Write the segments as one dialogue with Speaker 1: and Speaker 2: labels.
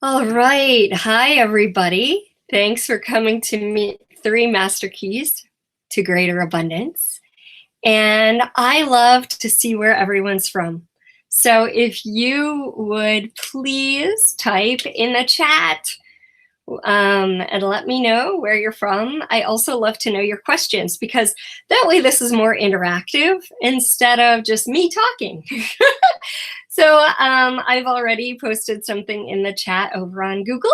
Speaker 1: All right. Hi, everybody. Thanks for coming to me. Three Master Keys to Greater Abundance. And I love to see where everyone's from. So if you would please type in the chat and let me know where you're from. I also love to know your questions because that way this is more interactive instead of just me talking. So I've already posted something in the chat over on Google.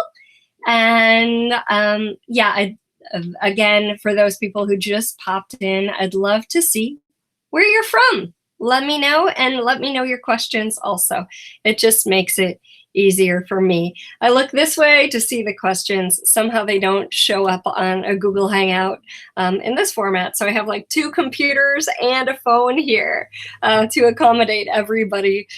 Speaker 1: And again, for those people who just popped in, I'd love to see where you're from. Let me know, and let me know your questions also. It just makes it easier for me. I look this way to see the questions. Somehow they don't show up on a Google Hangout in this format. So I have like two computers and a phone here to accommodate everybody.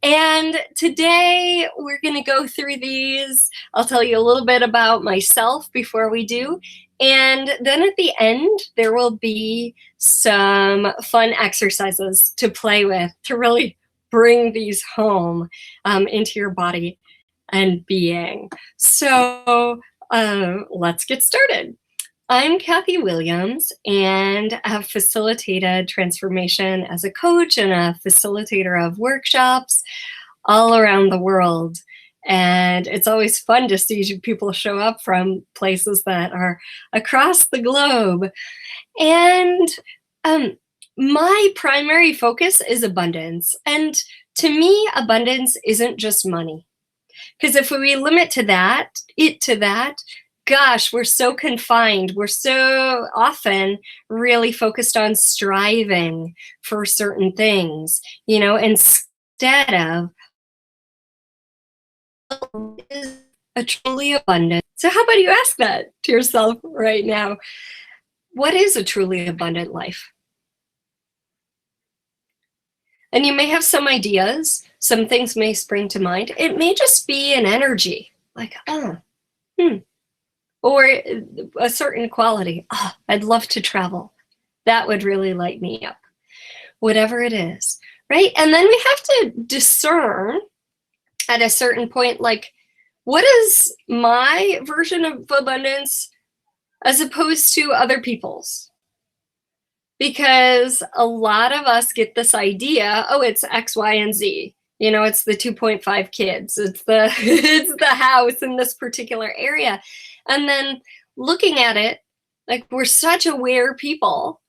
Speaker 1: And today we're going to go through these. I'll tell you a little bit about myself before we do. And then at the end, there will be some fun exercises to play with to really bring these home into your body and being. So let's get started. I'm Kathy Williams, and I have facilitated transformation as a coach and a facilitator of workshops all around the world. And it's always fun to see people show up from places that are across the globe. And my primary focus is abundance. And to me, abundance isn't just money. Because if we limit to that, gosh, we're so confined. We're so often really focused on striving for certain things, instead of is a truly abundant. So how about you ask that to yourself right now? What is a truly abundant life? And you may have some ideas. Some things may spring to mind. It may just be an energy, like, or a certain quality. I'd love to travel. That would really light me up. Whatever it is, right? And then we have to discern at a certain point, like, what is my version of abundance as opposed to other people's? Because a lot of us get this idea, it's X, Y, and Z. It's the 2.5 kids. It's the house in this particular area. And then looking at it, like, we're such aware people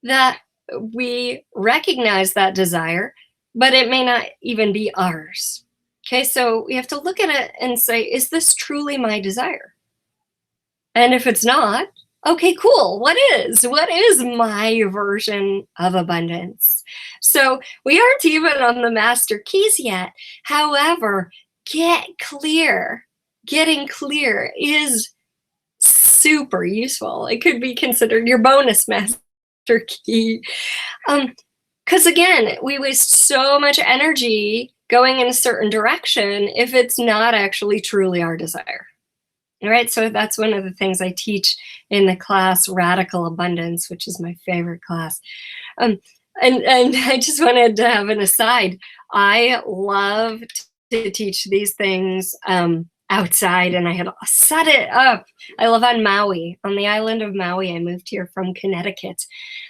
Speaker 1: that we recognize that desire, but it may not even be ours. Okay, so we have to look at it and say, is this truly my desire? And if it's not, okay, cool. What is my version of abundance? So we aren't even on the master keys yet. However, getting clear is super useful. It could be considered your bonus master key. Because again, we waste so much energy going in a certain direction if it's not actually truly our desire. All right, so that's one of the things I teach in the class Radical Abundance, which is my favorite class. And I just wanted to have an aside. I love to teach these things outside, and I had set it up. I live on Maui, on the island of Maui. I moved here from Connecticut.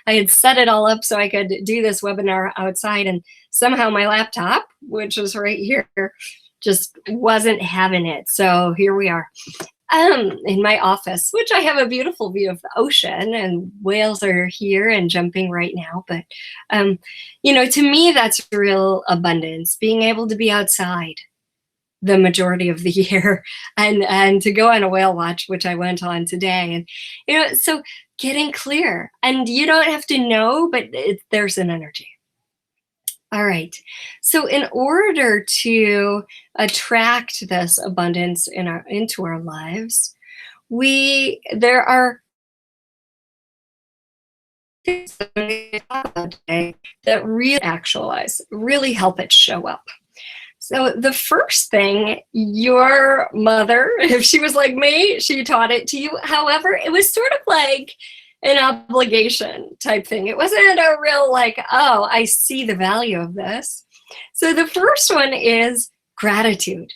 Speaker 1: I had set it all up so I could do this webinar outside, and somehow my laptop, which is right here, just wasn't having it. So here we are in my office, which I have a beautiful view of the ocean, and whales are here and jumping right now. But, to me, that's real abundance, being able to be outside the majority of the year and to go on a whale watch, which I went on today. And, so getting clear, and you don't have to know, but there's an energy. All right. So in order to attract this abundance into our lives, there are things that I'm going to talk about today that really actualize, really help it show up. So the first thing, your mother, if she was like me, she taught it to you. However, it was sort of like an obligation type thing. It wasn't a real like, I see the value of this. So the first one is gratitude.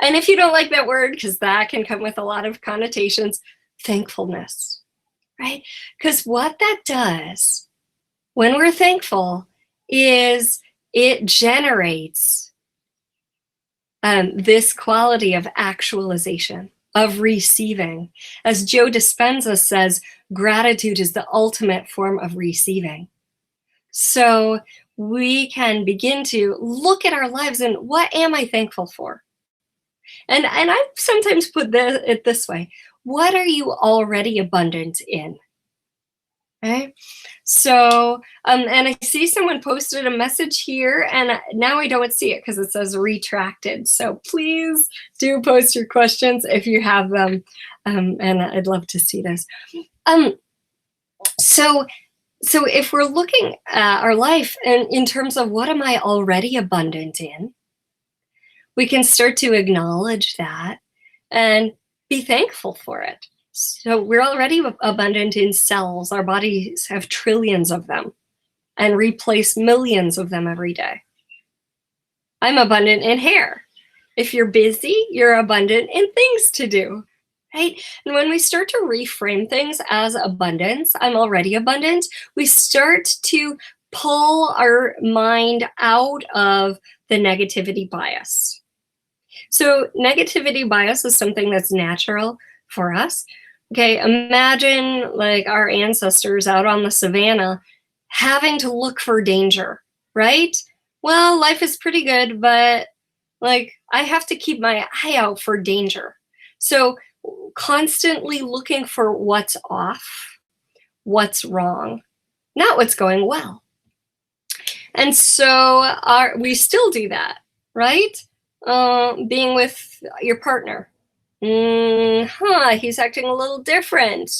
Speaker 1: And if you don't like that word, because that can come with a lot of connotations, thankfulness, right? Because what that does when we're thankful is it generates this quality of actualization, of receiving. As Joe Dispenza says, gratitude is the ultimate form of receiving. So we can begin to look at our lives and what am I thankful for? And I sometimes put it this way: what are you already abundant in? Okay. So, and I see someone posted a message here, and now I don't see it because it says retracted. So please do post your questions if you have them, and I'd love to see this. So if we're looking at our life and in terms of what am I already abundant in, we can start to acknowledge that and be thankful for it. So we're already abundant in cells. Our bodies have trillions of them and replace millions of them every day. I'm abundant in hair. If you're busy, you're abundant in things to do, right? And when we start to reframe things as abundance, I'm already abundant, we start to pull our mind out of the negativity bias. So negativity bias is something that's natural for us. Okay, imagine like our ancestors out on the savannah having to look for danger, right? Well, life is pretty good, but like I have to keep my eye out for danger. So constantly looking for what's off, what's wrong, not what's going well. And so we still do that, right? Being with your partner. He's acting a little different.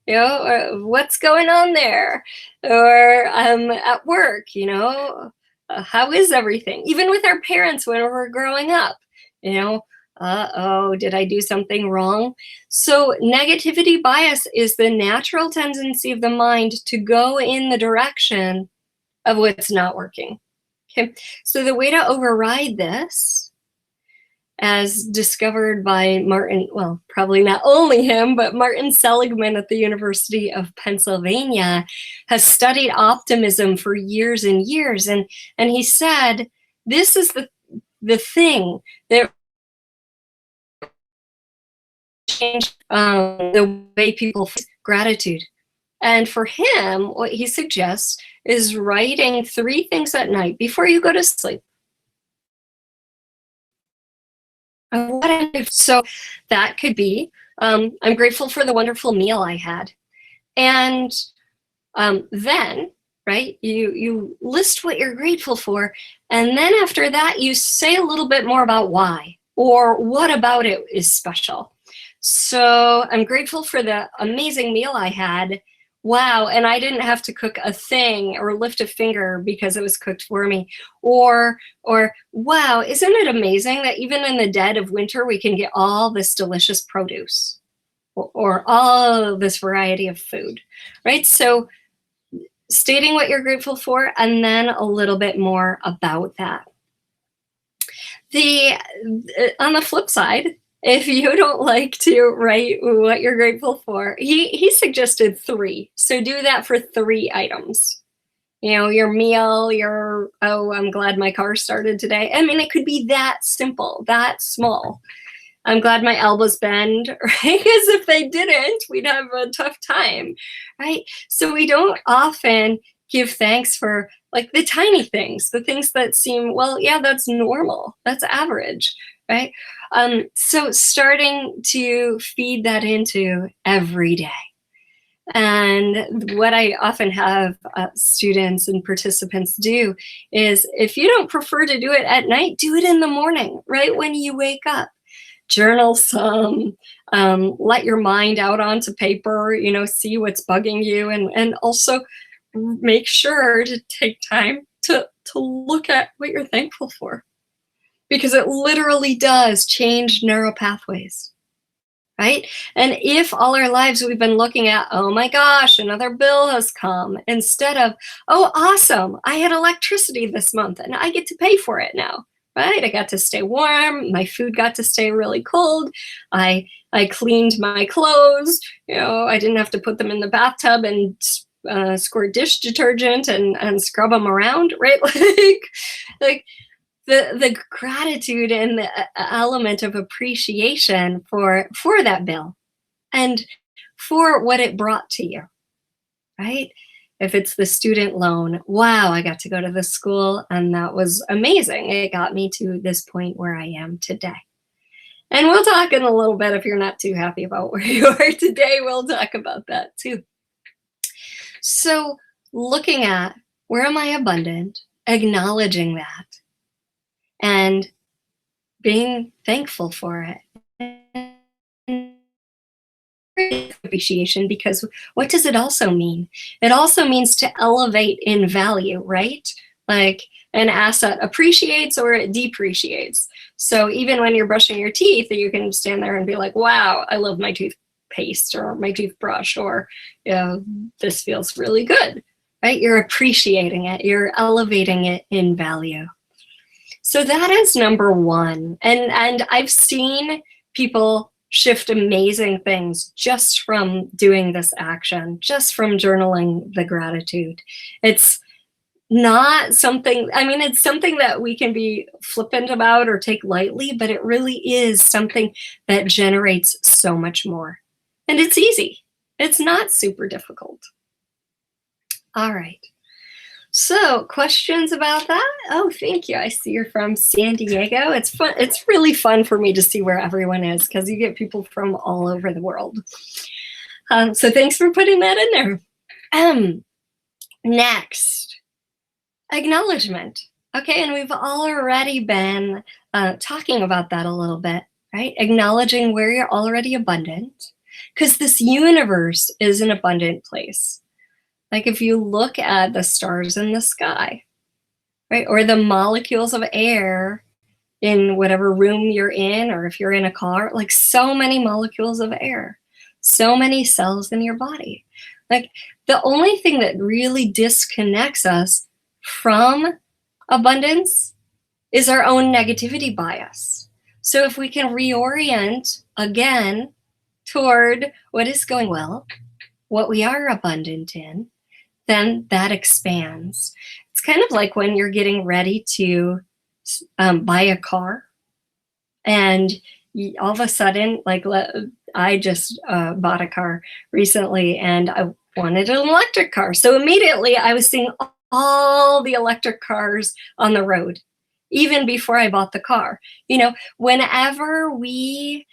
Speaker 1: You know, or what's going on there? Or at work, you know, how is everything? Even with our parents when we're growing up, you know, did I do something wrong? So negativity bias is the natural tendency of the mind to go in the direction of what's not working. Okay, so the way to override this, as discovered by Martin, well, probably not only him, but Martin Seligman at the University of Pennsylvania has studied optimism for years and years. And he said, this is the thing that changed the way people feel gratitude. And for him, what he suggests is writing 3 things at night before you go to sleep. So that could be, I'm grateful for the wonderful meal I had. And then, right, you list what you're grateful for. And then after that, you say a little bit more about why or what about it is special. So I'm grateful for the amazing meal I had. Wow, and I didn't have to cook a thing or lift a finger because it was cooked for me. Or wow, isn't it amazing that even in the dead of winter, we can get all this delicious produce or all of this variety of food, right? So stating what you're grateful for and then a little bit more about that. On the flip side, if you don't like to write what you're grateful for, he suggested 3. So do that for 3 items. You know, your meal, I'm glad my car started today. I mean, it could be that simple, that small. I'm glad my elbows bend, right? Because if they didn't, we'd have a tough time, right? So we don't often give thanks for like the tiny things, the things that seem, well, yeah, that's normal, that's average, right? So starting to feed that into every day. And what I often have students and participants do is if you don't prefer to do it at night, do it in the morning, right when you wake up. Journal some, let your mind out onto paper, you know, see what's bugging you, and also make sure to take time to look at what you're thankful for, because it literally does change neural pathways, right? And if all our lives we've been looking at, oh my gosh, another bill has come, instead of, oh, awesome, I had electricity this month and I get to pay for it now, right? I got to stay warm. My food got to stay really cold. I cleaned my clothes. You know, I didn't have to put them in the bathtub and squirt dish detergent and scrub them around, right? Like the gratitude and the element of appreciation for that bill and for what it brought to you, right? If it's the student loan, wow, I got to go to this school and that was amazing. It got me to this point where I am today. And we'll talk in a little bit, if you're not too happy about where you are today, we'll talk about that too. So looking at where am I abundant, acknowledging that, and being thankful for it. Appreciation, because what does it also mean? It also means to elevate in value, right? Like an asset appreciates or it depreciates. So even when you're brushing your teeth, you can stand there and be like, wow, I love my toothpaste or my toothbrush, or, you know, this feels really good, right? You're appreciating it, you're elevating it in value. So that is number one. And I've seen people shift amazing things just from doing this action, just from journaling the gratitude. It's not something, I mean, it's something that we can be flippant about or take lightly, but it really is something that generates so much more. And it's easy. It's not super difficult. All right. So questions about that? Oh, thank you. I see you're from San Diego. It's fun. It's really fun for me to see where everyone is because you get people from all over the world. So thanks for putting that in there. Next, acknowledgement. Okay, and we've already been talking about that a little bit, right? Acknowledging where you're already abundant, because this universe is an abundant place. Like if you look at the stars in the sky, right? Or the molecules of air in whatever room you're in, or if you're in a car, like so many molecules of air, so many cells in your body. Like the only thing that really disconnects us from abundance is our own negativity bias. So if we can reorient again toward what is going well, what we are abundant in, then that expands. It's kind of like when you're getting ready to buy a car and all of a sudden, like I just bought a car recently and I wanted an electric car. So immediately I was seeing all the electric cars on the road, even before I bought the car. You know, whenever we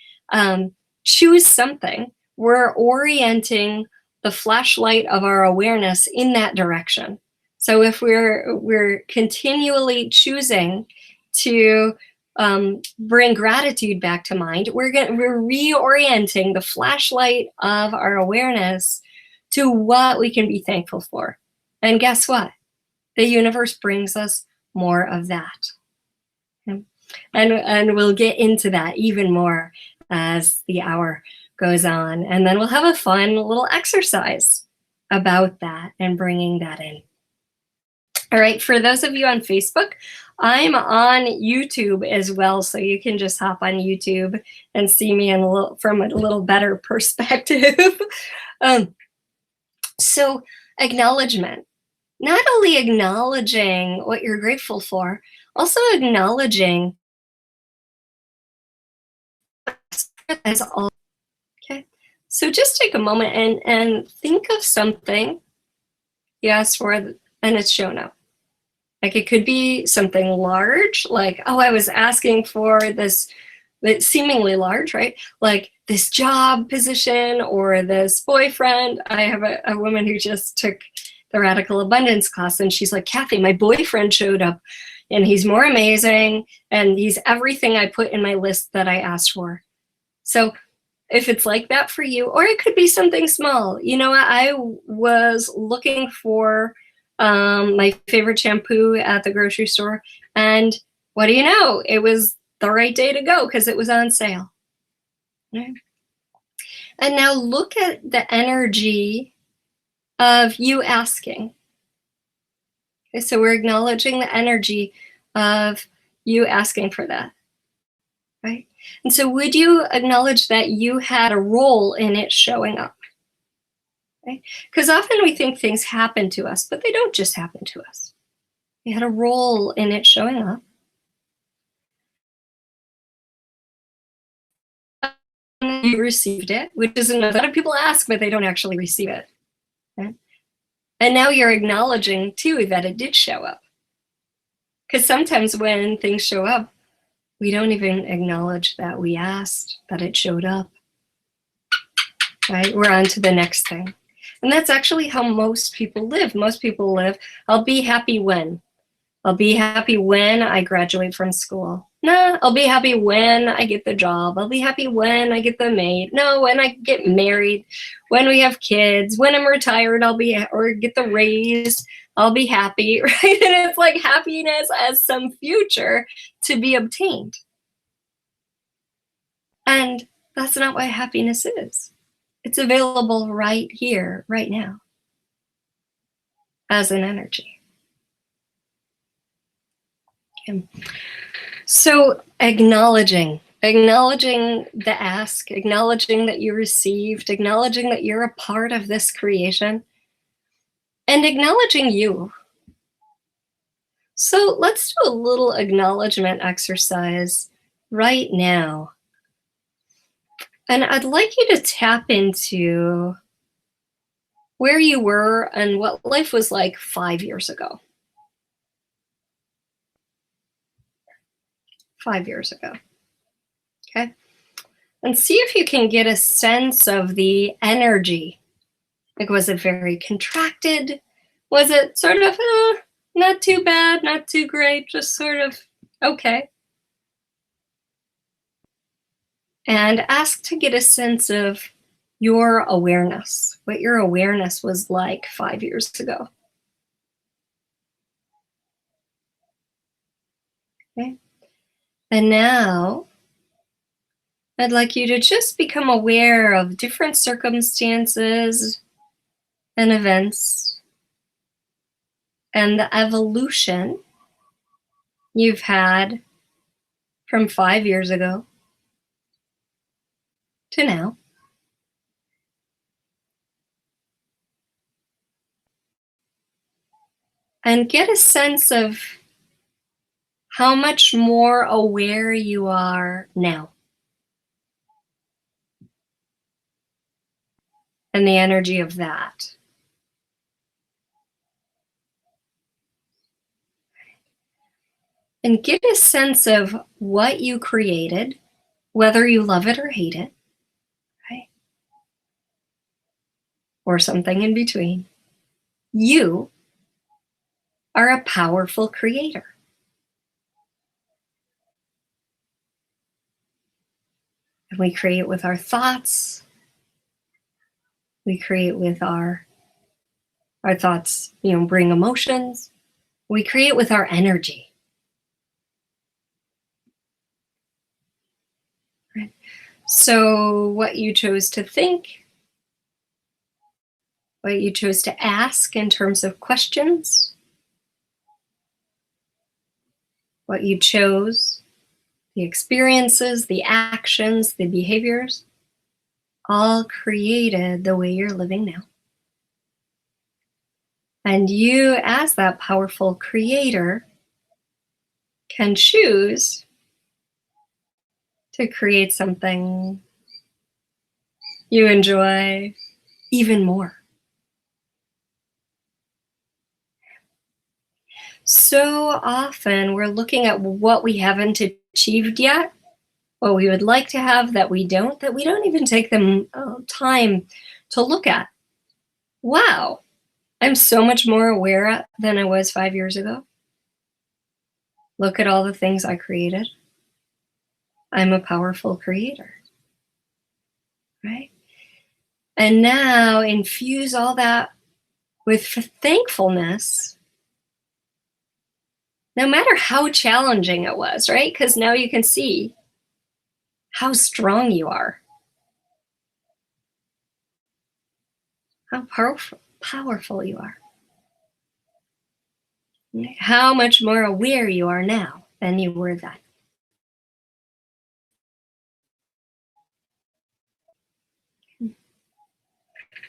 Speaker 1: choose something, we're orienting the flashlight of our awareness in that direction. So if we're continually choosing to bring gratitude back to mind, we're reorienting the flashlight of our awareness to what we can be thankful for. And guess what? The universe brings us more of that. And we'll get into that even more as the hour goes on. And then we'll have a fun little exercise about that and bringing that in. All right, for those of you on Facebook, I'm on YouTube as well, so you can just hop on YouTube and see me from a little better perspective. So acknowledgement, not only acknowledging what you're grateful for, also acknowledging as all. Okay, so just take a moment and think of something you asked for and it's shown up. Like it could be something large, like, oh, I was asking for this seemingly large, right? Like this job position or this boyfriend. I have a woman who just took the Radical Abundance class and she's like, Kathy, my boyfriend showed up and he's more amazing and he's everything I put in my list that I asked for. So if it's like that for you, or it could be something small. You know, I was looking for my favorite shampoo at the grocery store, and what do you know? It was the right day to go because it was on sale. Right? And now look at the energy of you asking. Okay, so we're acknowledging the energy of you asking for that, right? And so would you acknowledge that you had a role in it showing up? Right? Because often we think things happen to us, but they don't just happen to us. You had a role in it showing up. And you received it, which is another. A lot of people ask, but they don't actually receive it. Right? And now you're acknowledging too that it did show up. Because sometimes when things show up, we don't even acknowledge that we asked, that it showed up. Right? We're on to the next thing. And that's actually how most people live. Most people live, I'll be happy when. I'll be happy when I graduate from school. Nah, I'll be happy when I get the job. I'll be happy when I get the maid. No, when I get married, when we have kids, when I'm retired, or get the raise, I'll be happy, right? And it's like happiness as some future to be obtained. And that's not what happiness is. It's available right here, right now, as an energy. Okay. So acknowledging the ask, acknowledging that you received, acknowledging that you're a part of this creation, and acknowledging you. So let's do a little acknowledgement exercise right now. And I'd like you to tap into where you were and what life was like 5 years ago. 5 years ago. Okay. And see if you can get a sense of the energy. Like, was it very contracted? Was it sort of, not too bad, not too great, just sort of okay? And ask to get a sense of your awareness, what your awareness was like 5 years ago. Okay. And now I'd like you to just become aware of different circumstances and events and the evolution you've had from 5 years ago to now. And get a sense of how much more aware you are now. And the energy of that. And get a sense of what you created, whether you love it or hate it, right? Or something in between. You are a powerful creator. And we create with our thoughts. We create with our thoughts, bring emotions. We create with our energy. Right? So what you chose to think, what you chose to ask in terms of questions, what you chose, the experiences, the actions, the behaviors, all created the way you're living now. And you, as that powerful creator, can choose to create something you enjoy even more. So often we're looking at what we haven't achieved yet, what we would like to have that we don't even take the time to look at. Wow, I'm so much more aware than I was 5 years ago. Look at all the things I created. I'm a powerful creator, right? And now infuse all that with thankfulness, no matter how challenging it was, right? Because now you can see how strong you are, how powerful you are, how much more aware you are now. then you were then.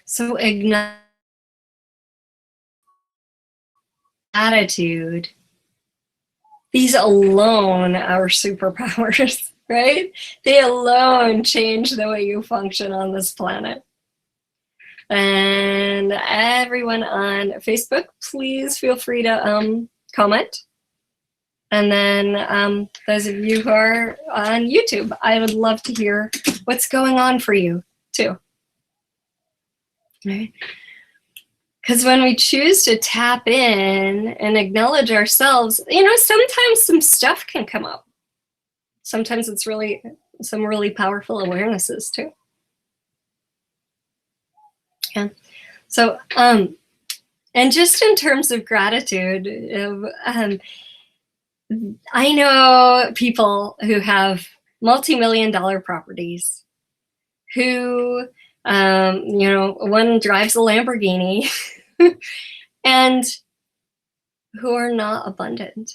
Speaker 1: So ignite attitude. These alone are superpowers, right? They alone change the way you function on this planet. And everyone on Facebook, please feel free to comment. And then those of you who are on YouTube, I would love to hear what's going on for you too. Right? Because when we choose to tap in and acknowledge ourselves, sometimes some stuff can come up. Sometimes it's really some really powerful awarenesses too. Yeah. So, and just in terms of gratitude, I know people who have multi-million-dollar properties who, one drives a Lamborghini and who are not abundant.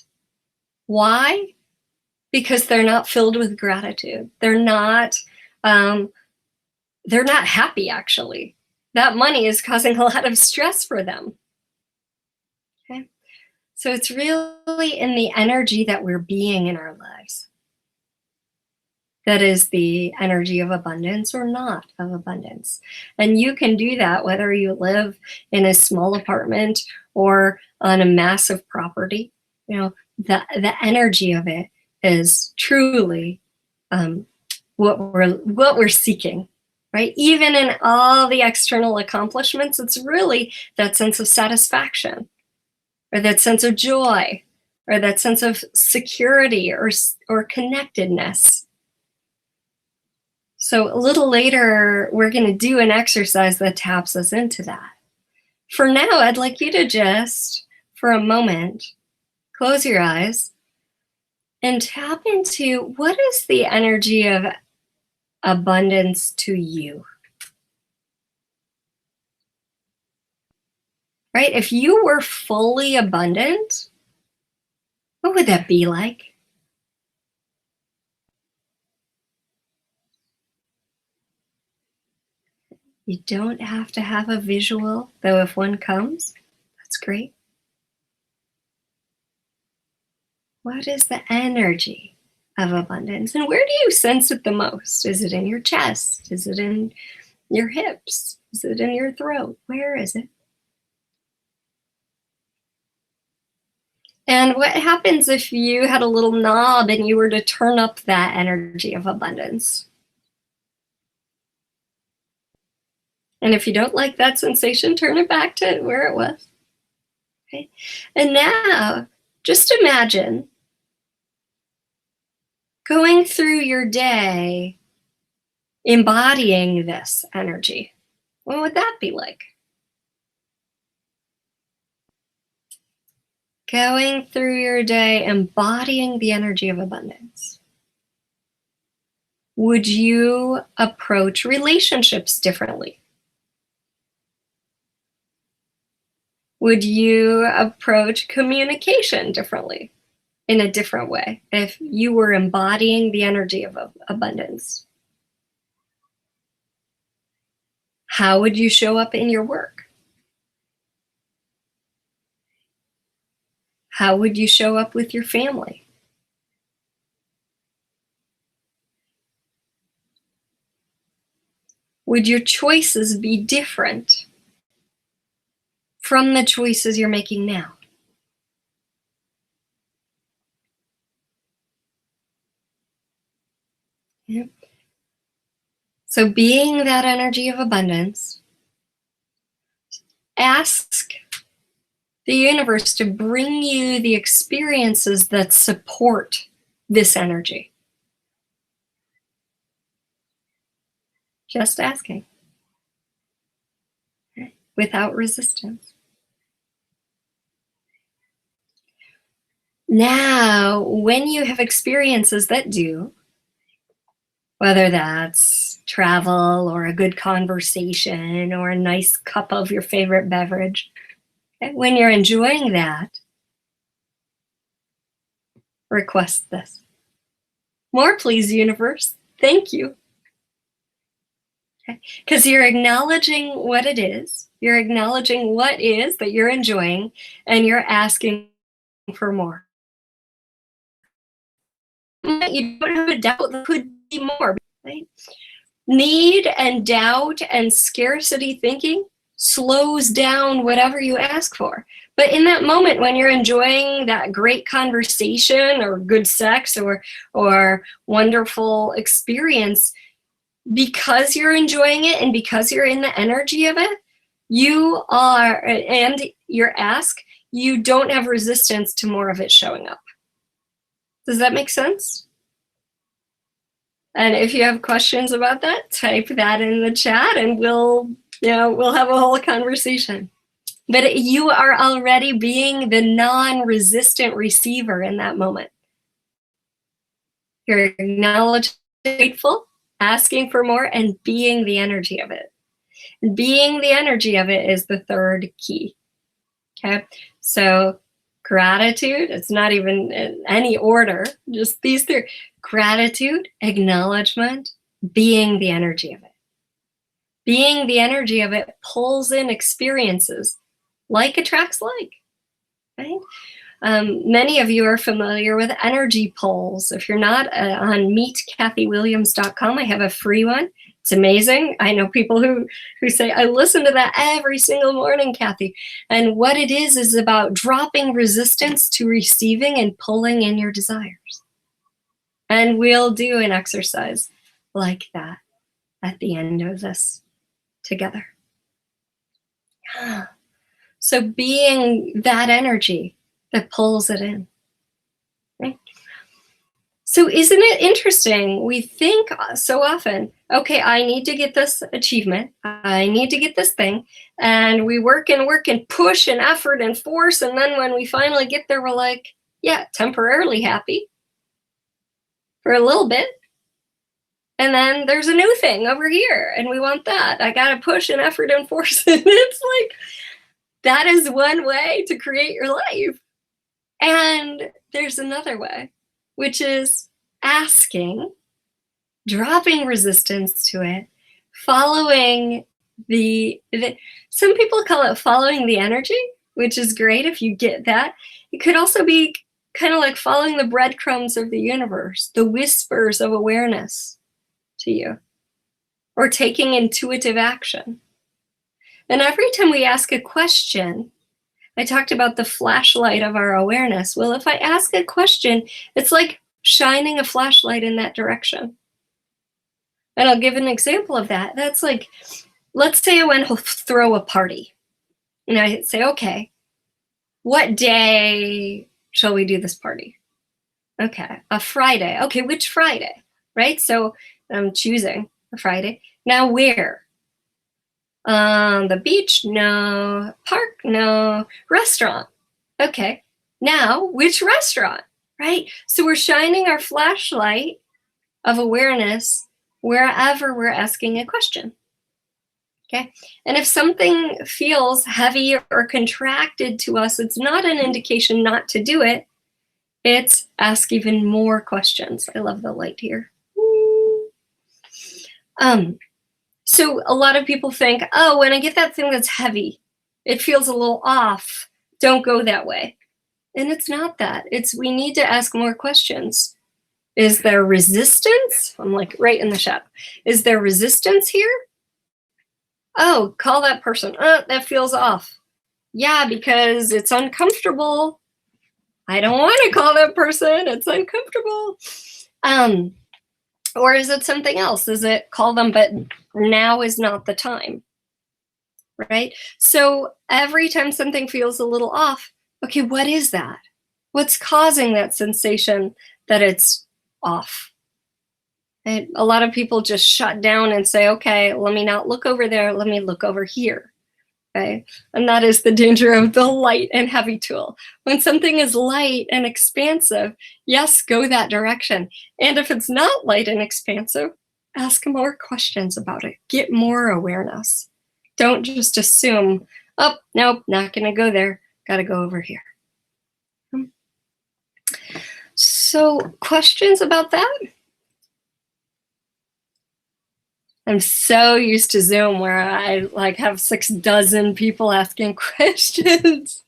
Speaker 1: Why? Because they're not filled with gratitude. They're not happy, actually. That money is causing a lot of stress for them. Okay? So it's really in the energy that we're being in our lives that is the energy of abundance or not of abundance. And you can do that whether you live in a small apartment or on a massive property. The energy of it is truly what we're seeking, right? Even in all the external accomplishments, it's really that sense of satisfaction, or that sense of joy, or that sense of security or connectedness. So a little later, we're going to do an exercise that taps us into that. For now, I'd like you to just, for a moment, close your eyes and tap into what is the energy of abundance to you. Right? If you were fully abundant, what would that be like? You don't have to have a visual, though if one comes, that's great. What is the energy of abundance? And where do you sense it the most? Is it in your chest? Is it in your hips? Is it in your throat? Where is it? And what happens if you had a little knob and you were to turn up that energy of abundance? And if you don't like that sensation, turn it back to where it was. Okay. And now, just imagine going through your day embodying this energy. What would that be like? Going through your day embodying the energy of abundance. Would you approach relationships differently? Would you approach communication differently, in a different way, if you were embodying the energy of abundance? How would you show up in your work? How would you show up with your family? Would your choices be different from the choices you're making now? Yeah. So being that energy of abundance, ask the universe to bring you the experiences that support this energy. Just asking, without resistance. Now, when you have experiences that do, whether that's travel or a good conversation or a nice cup of your favorite beverage, when you're enjoying that, request this. More, please, universe. Thank you. Because you're acknowledging what it is. You're acknowledging what is that you're enjoying, and you're asking for more. You don't have a doubt there could be more, right? Need and doubt and scarcity thinking slows down whatever you ask for. But in that moment when you're enjoying that great conversation or good sex or wonderful experience, because you're enjoying it and because you're in the energy of it, you are, and your ask, you don't have resistance to more of it showing up. Does that make sense? And if you have questions about that, type that in the chat and we'll have a whole conversation. But you are already being the non-resistant receiver in that moment. You're acknowledging, grateful, asking for more, and being the energy of it. Being the energy of it is the third key. Okay, so gratitude, it's not even in any order, just these three. Gratitude, acknowledgement, being the energy of it. Being the energy of it pulls in experiences. Like attracts like, right? Many of you are familiar with energy polls. If you're not on meetkathywilliams.com, I have a free one. It's amazing. I know people who say, I listen to that every single morning, Kathy. And what it is about dropping resistance to receiving and pulling in your desires. And we'll do an exercise like that at the end of this together. So being that energy that pulls it in. Right? So isn't it interesting? We think so often, okay, I need to get this achievement. I need to get this thing. And we work and push and effort and force. And then when we finally get there, we're like, yeah, temporarily happy for a little bit. And then there's a new thing over here and we want that. I got to push and effort and force. And it's like, that is one way to create your life. And there's another way, which is asking, dropping resistance to it, following some people call it following the energy, which is great if you get that. It could also be kind of like following the breadcrumbs of the universe, the whispers of awareness to you, or taking intuitive action. And every time we ask a question, I talked about the flashlight of our awareness. Well, if I ask a question, it's like shining a flashlight in that direction. And I'll give an example of that. That's like, let's say I went to throw a party. And I say, okay, what day shall we do this party? Okay, a Friday. Okay, which Friday? Right? So I'm choosing a Friday. Now where? The beach? No. Park? No. Restaurant? Okay. Now, which restaurant? Right? So we're shining our flashlight of awareness wherever we're asking a question. Okay? And if something feels heavy or contracted to us, it's not an indication not to do it. It's ask even more questions. I love the light here. So a lot of people think, oh, when I get that thing that's heavy, it feels a little off. Don't go that way. And it's not that. It's we need to ask more questions. Is there resistance? I'm like right in the shadow. Is there resistance here? Oh, call that person. That feels off. Yeah, because it's uncomfortable. I don't want to call that person. It's uncomfortable. Or is it something else? Is it call them, but now is not the time, right? So every time something feels a little off, okay, what is that? What's causing that sensation that it's off? And a lot of people just shut down and say, okay, let me not look over there. Let me look over here. Okay? And that is the danger of the light and heavy tool. When something is light and expansive, yes, go that direction. And if it's not light and expansive, ask more questions about it. Get more awareness. Don't just assume, oh, nope, not going to go there. Got to go over here. So questions about that? I'm so used to Zoom where I like have 6 dozen people asking questions.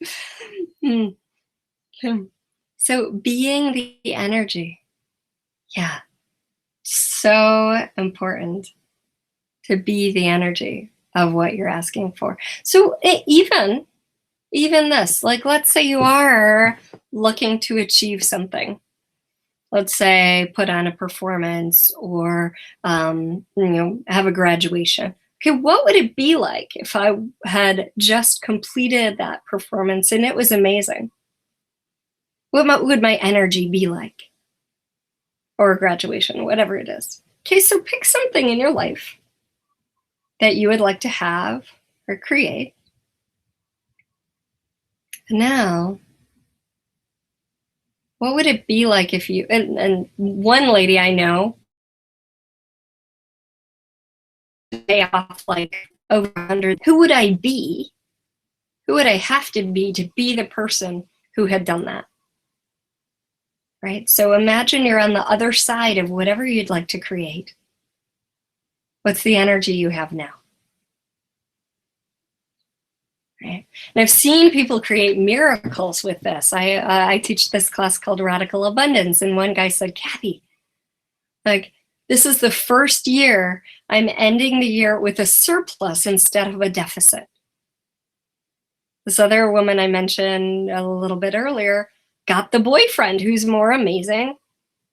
Speaker 1: So being the energy. Yeah. So important to be the energy of what you're asking for. So even this, like, let's say you are looking to achieve something. Let's say put on a performance or have a graduation. Okay, what would it be like if I had just completed that performance and it was amazing? What would my energy be like? Or graduation, whatever it is. Okay, so pick something in your life that you would like to have or create. And now, what would it be like if you, and one lady I know, pay off like over 100, who would I be? Who would I have to be the person who had done that? Right? So imagine you're on the other side of whatever you'd like to create. What's the energy you have now? Right? And I've seen people create miracles with this. I teach this class called Radical Abundance, and one guy said, Kathy, like, this is the first year I'm ending the year with a surplus instead of a deficit. This other woman I mentioned a little bit earlier got the boyfriend who's more amazing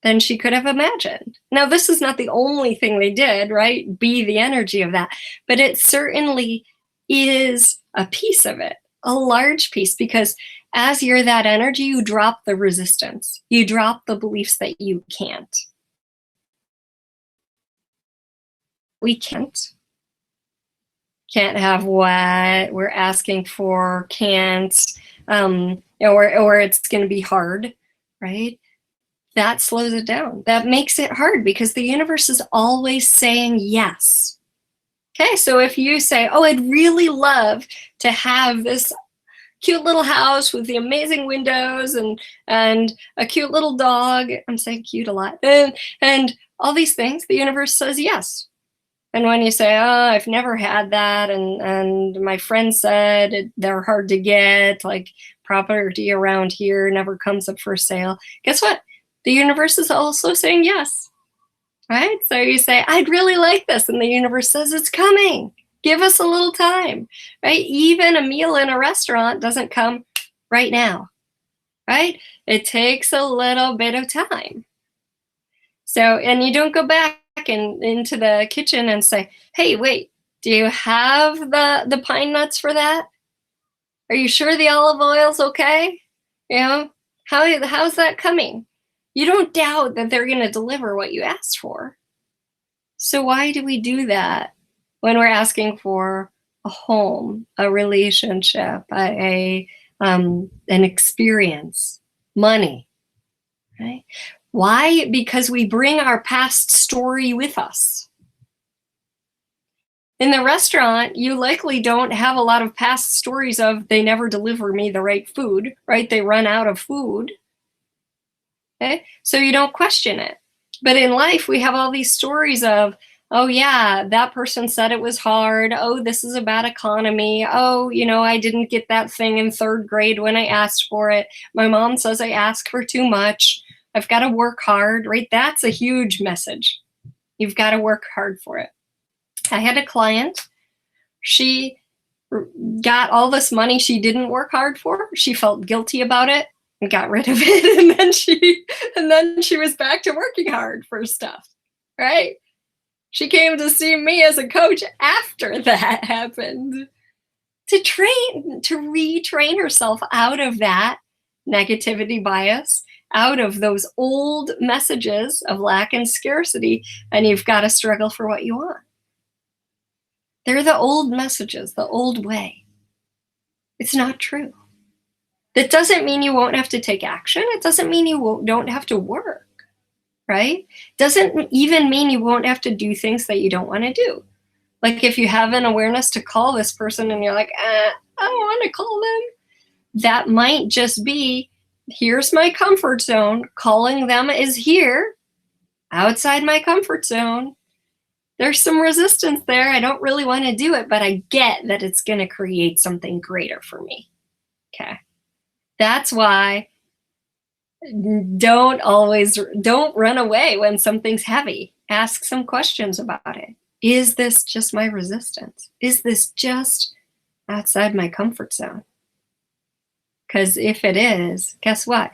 Speaker 1: than she could have imagined. Now, this is not the only thing they did, right? Be the energy of that. But it certainly is a piece of it, a large piece, because as you're that energy, you drop the resistance. You drop the beliefs that you can't. We can't have what we're asking for, can't, or it's going to be hard, right? That slows it down. That makes it hard because the universe is always saying yes. Okay, so if you say, oh, I'd really love to have this cute little house with the amazing windows and a cute little dog, I'm saying cute a lot, and all these things, the universe says yes. And when you say, oh, I've never had that, and my friend said they're hard to get, like property around here never comes up for sale, guess what? The universe is also saying yes, right? So you say, I'd really like this, and the universe says it's coming. Give us a little time, right? Even a meal in a restaurant doesn't come right now, right? It takes a little bit of time. So, and you don't go back into the kitchen and say, hey, wait, do you have the pine nuts for that? Are you sure the olive oil's okay? You know, how's that coming? You don't doubt that they're going to deliver what you asked for. So why do we do that when we're asking for a home, a relationship, an experience, money, right? Why? Because we bring our past story with us. In the restaurant, you likely don't have a lot of past stories of they never deliver me the right food, right? They run out of food. Okay? So you don't question it. But in life, we have all these stories of, oh yeah, that person said it was hard. Oh, this is a bad economy. Oh, I didn't get that thing in 3rd grade when I asked for it. My mom says I ask for too much. I've got to work hard, right? That's a huge message. You've got to work hard for it. I had a client. She got all this money she didn't work hard for. She felt guilty about it and got rid of it. And then she was back to working hard for stuff, right? She came to see me as a coach after that happened to retrain herself out of that negativity bias, out of those old messages of lack and scarcity, and you've got to struggle for what you want. They're the old messages, the old way. It's not true. That doesn't mean you won't have to take action. It doesn't mean you don't have to work, right? Doesn't even mean you won't have to do things that you don't want to do. Like if you have an awareness to call this person and you're like, I don't want to call them. That might just be here's my comfort zone. Calling them is here, outside my comfort zone. There's some resistance there. I don't really want to do it, but I get that it's going to create something greater for me. Okay. That's why don't run away when something's heavy. Ask some questions about it. Is this just my resistance? Is this just outside my comfort zone? Because if it is, guess what?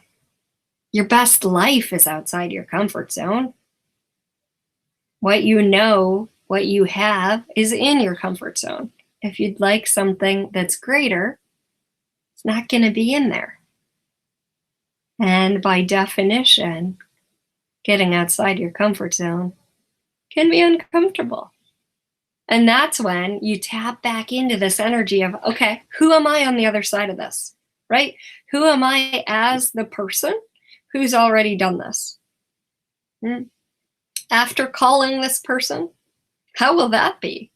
Speaker 1: Your best life is outside your comfort zone. What you know, what you have is in your comfort zone. If you'd like something that's greater, it's not going to be in there. And by definition, getting outside your comfort zone can be uncomfortable. And that's when you tap back into this energy of, okay, who am I on the other side of this, right? Who am I as the person who's already done this? After calling this person, how will that be?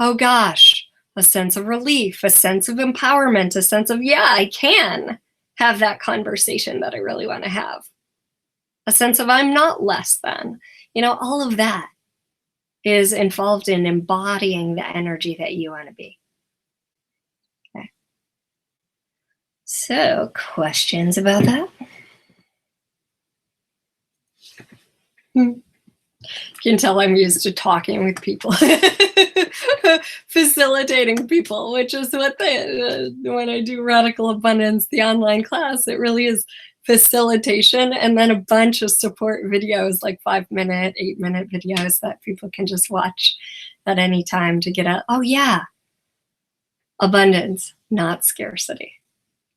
Speaker 1: Oh gosh, a sense of relief, a sense of empowerment, a sense of, yeah, I can have that conversation that I really want to have. A sense of I'm not less than. All of that is involved in embodying the energy that you want to be. Okay. So, questions about that? You can tell I'm used to talking with people, facilitating people, which is what when I do Radical Abundance, the online class, it really is facilitation and then a bunch of support videos, like 5-minute, 8-minute videos that people can just watch at any time to get out. Oh yeah, abundance, not scarcity.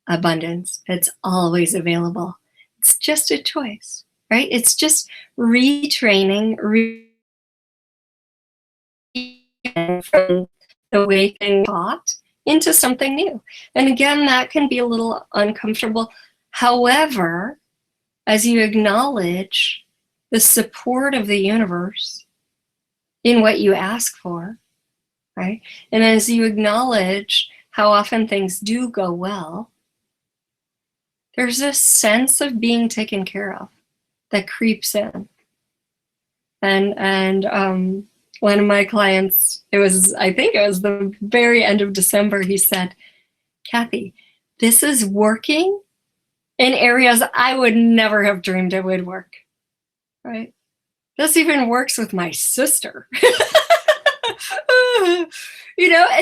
Speaker 1: Abundance, it's always available. It's just a choice, right? It's just retraining, from the way things taught into something new. And again, that can be a little uncomfortable. However, as you acknowledge the support of the universe in what you ask for, right? And as you acknowledge how often things do go well, there's this sense of being taken care of that creeps in. And one of my clients, I think it was the very end of December, he said, Kathy, this is working in areas I would never have dreamed it would work, right? This even works with my sister. And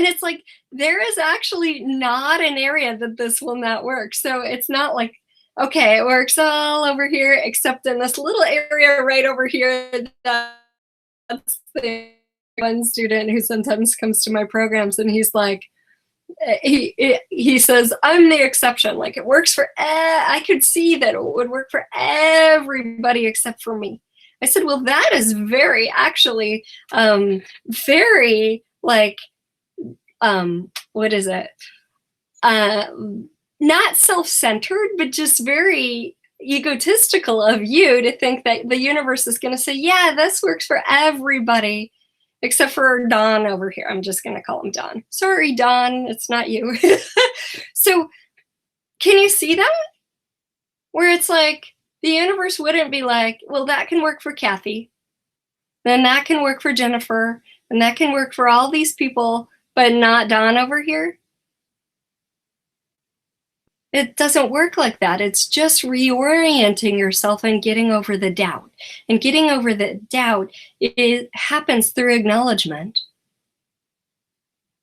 Speaker 1: it's like, there is actually not an area that this will not work. So it's not like, okay, it works all over here, except in this little area right over here. That's the one student who sometimes comes to my programs and he's like, he says, I'm the exception. Like it works for, I could see that it would work for everybody except for me. I said, well, that is very, actually, very like, what is it? Not self-centered, but just very egotistical of you to think that the universe is going to say, yeah, this works for everybody except for Don over here. I'm just going to call him Don. Sorry, Don, it's not you. So can you see that? Where it's like the universe wouldn't be like, well, that can work for Kathy. Then that can work for Jennifer. And that can work for all these people, but not Don over here. It doesn't work like that. It's just reorienting yourself and getting over the doubt. And getting over the doubt, it happens through acknowledgement.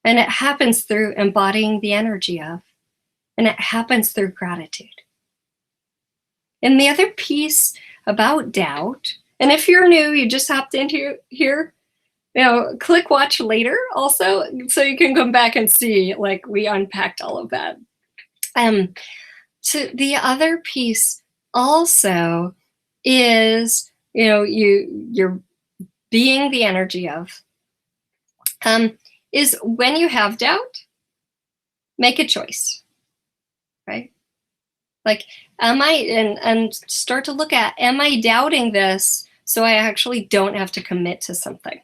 Speaker 1: And it happens through embodying the energy of. And it happens through gratitude. And the other piece about doubt, and if you're new, you just hopped into here, click watch later also, so you can come back and see, like, we unpacked all of that. So the other piece also is, you're being the energy of, is when you have doubt, make a choice, right? Like, and start to look at, am I doubting this so I actually don't have to commit to something?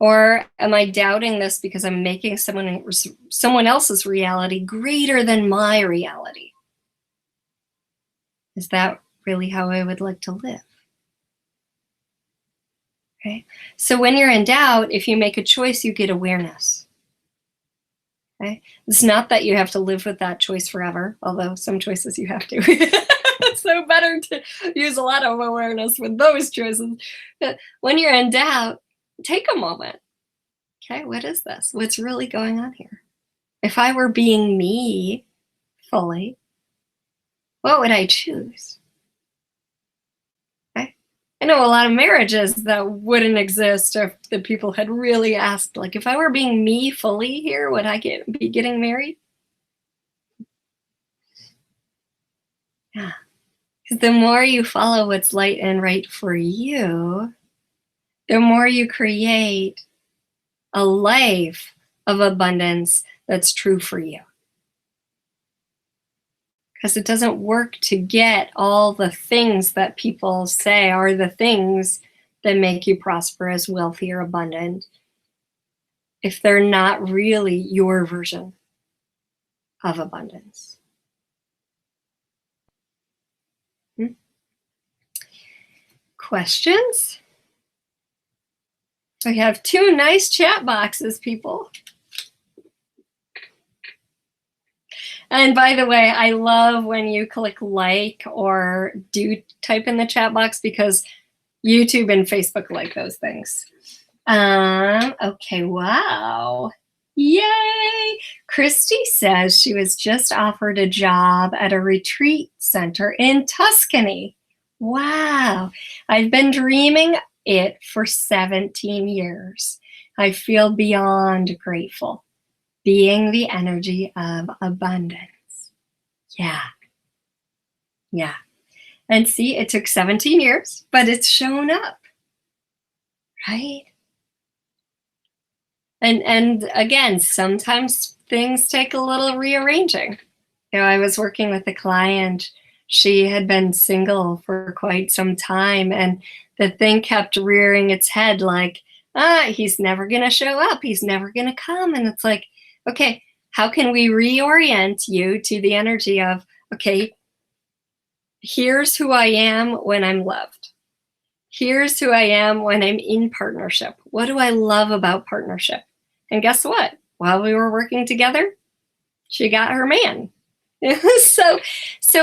Speaker 1: Or am I doubting this because I'm making someone else's reality greater than my reality? Is that really how I would like to live? Okay. So when you're in doubt, if you make a choice, you get awareness. Okay. It's not that you have to live with that choice forever, although some choices you have to. So better to use a lot of awareness with those choices. But when you're in doubt, take a moment. Okay, what is this? What's really going on here? If I were being me fully, what would I choose? Okay. I know a lot of marriages that wouldn't exist if the people had really asked, like, if I were being me fully here, would I be getting married? Yeah. Because the more you follow what's light and right for you, the more you create a life of abundance that's true for you. Because it doesn't work to get all the things that people say are the things that make you prosperous, wealthy, or abundant if they're not really your version of abundance. Questions? We have 2 nice chat boxes, people. And by the way, I love when you click like or do type in the chat box because YouTube and Facebook like those things. Okay, wow. Yay! Christy says she was just offered a job at a retreat center in Tuscany. Wow. I've been dreaming it for 17 years. I feel beyond grateful. Being the energy of abundance. Yeah. Yeah. And see, it took 17 years, but it's shown up. Right? And again, sometimes things take a little rearranging. You know, I was working with a client. She had been single for quite some time, and the thing kept rearing its head like, he's never going to show up. He's never going to come. And it's like, okay, how can we reorient you to the energy of, okay, here's who I am when I'm loved. Here's who I am when I'm in partnership. What do I love about partnership? And guess what? While we were working together, she got her man. so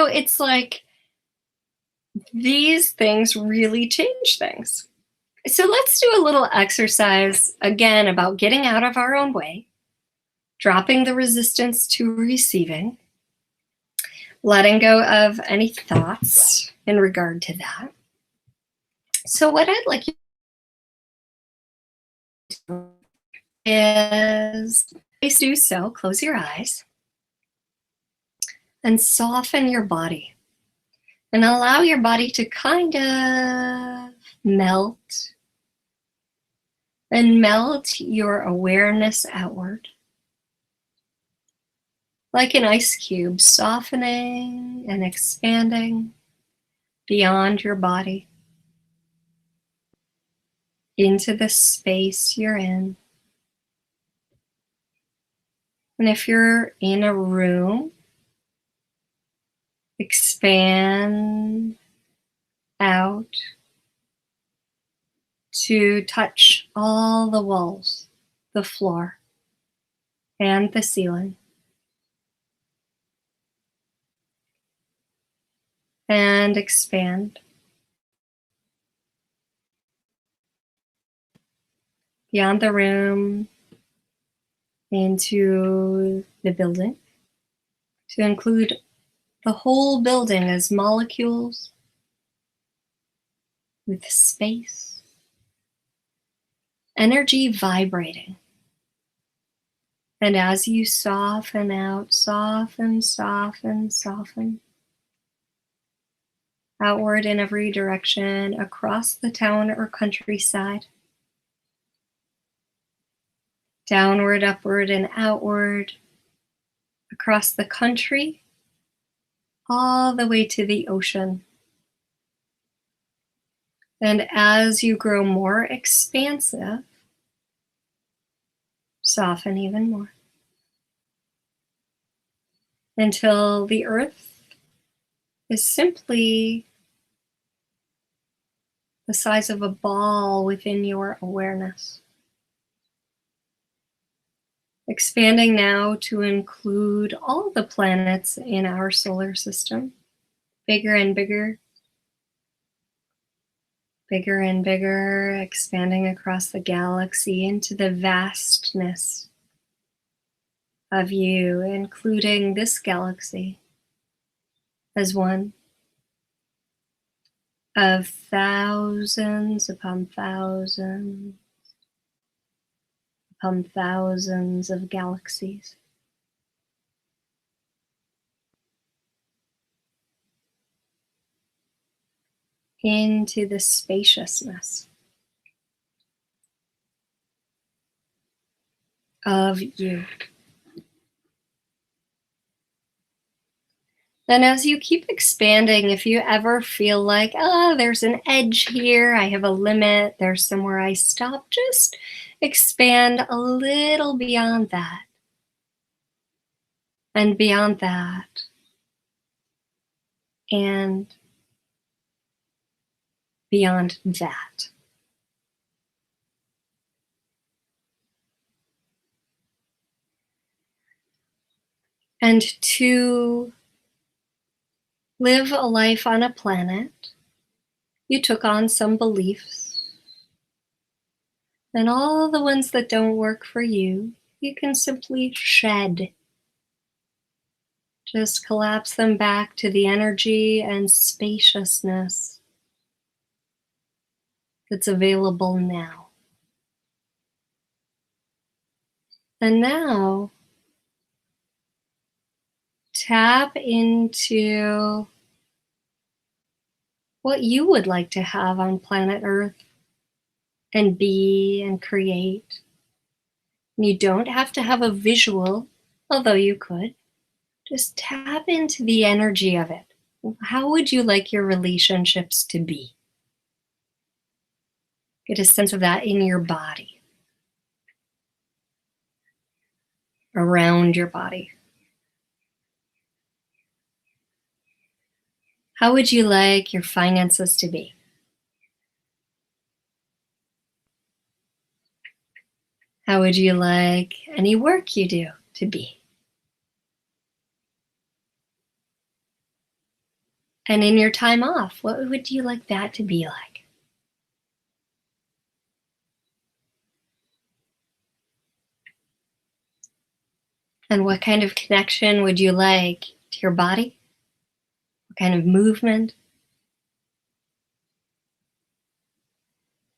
Speaker 1: it's like these things really change things. So let's do a little exercise again about getting out of our own way, dropping the resistance to receiving, letting go of any thoughts in regard to that. So what I'd like you to do is, please do so, close your eyes and soften your body and allow your body to kind of melt and melt your awareness outward like an ice cube, softening and expanding beyond your body into the space you're in. And if you're in a room, expand out to touch all the walls, the floor, and the ceiling. And expand beyond the room into the building to include the whole building as molecules with space, energy vibrating. And as you soften out, soften, soften, soften, outward in every direction, across the town or countryside, downward, upward, and outward, across the country, all the way to the ocean. And as you grow more expansive, soften even more until the earth is simply the size of a ball within your awareness. Expanding now to include all the planets in our solar system, bigger and bigger, bigger and bigger, expanding across the galaxy into the vastness of you, including this galaxy as one of thousands upon thousands upon thousands of galaxies. Into the spaciousness of you. And as you keep expanding, if you ever feel like, oh, there's an edge here, I have a limit, there's somewhere I stop, just expand a little beyond that. And beyond that. And beyond that. And to live a life on a planet, you took on some beliefs. And all the ones that don't work for you, you can simply shed. Just collapse them back to the energy and spaciousness that's available now. And now, tap into what you would like to have on planet Earth and be and create. And you don't have to have a visual, although you could. Just tap into the energy of it. How would you like your relationships to be? Get a sense of that in your body, around your body. How would you like your finances to be? How would you like any work you do to be? And in your time off, what would you like that to be like? And what kind of connection would you like to your body? What kind of movement?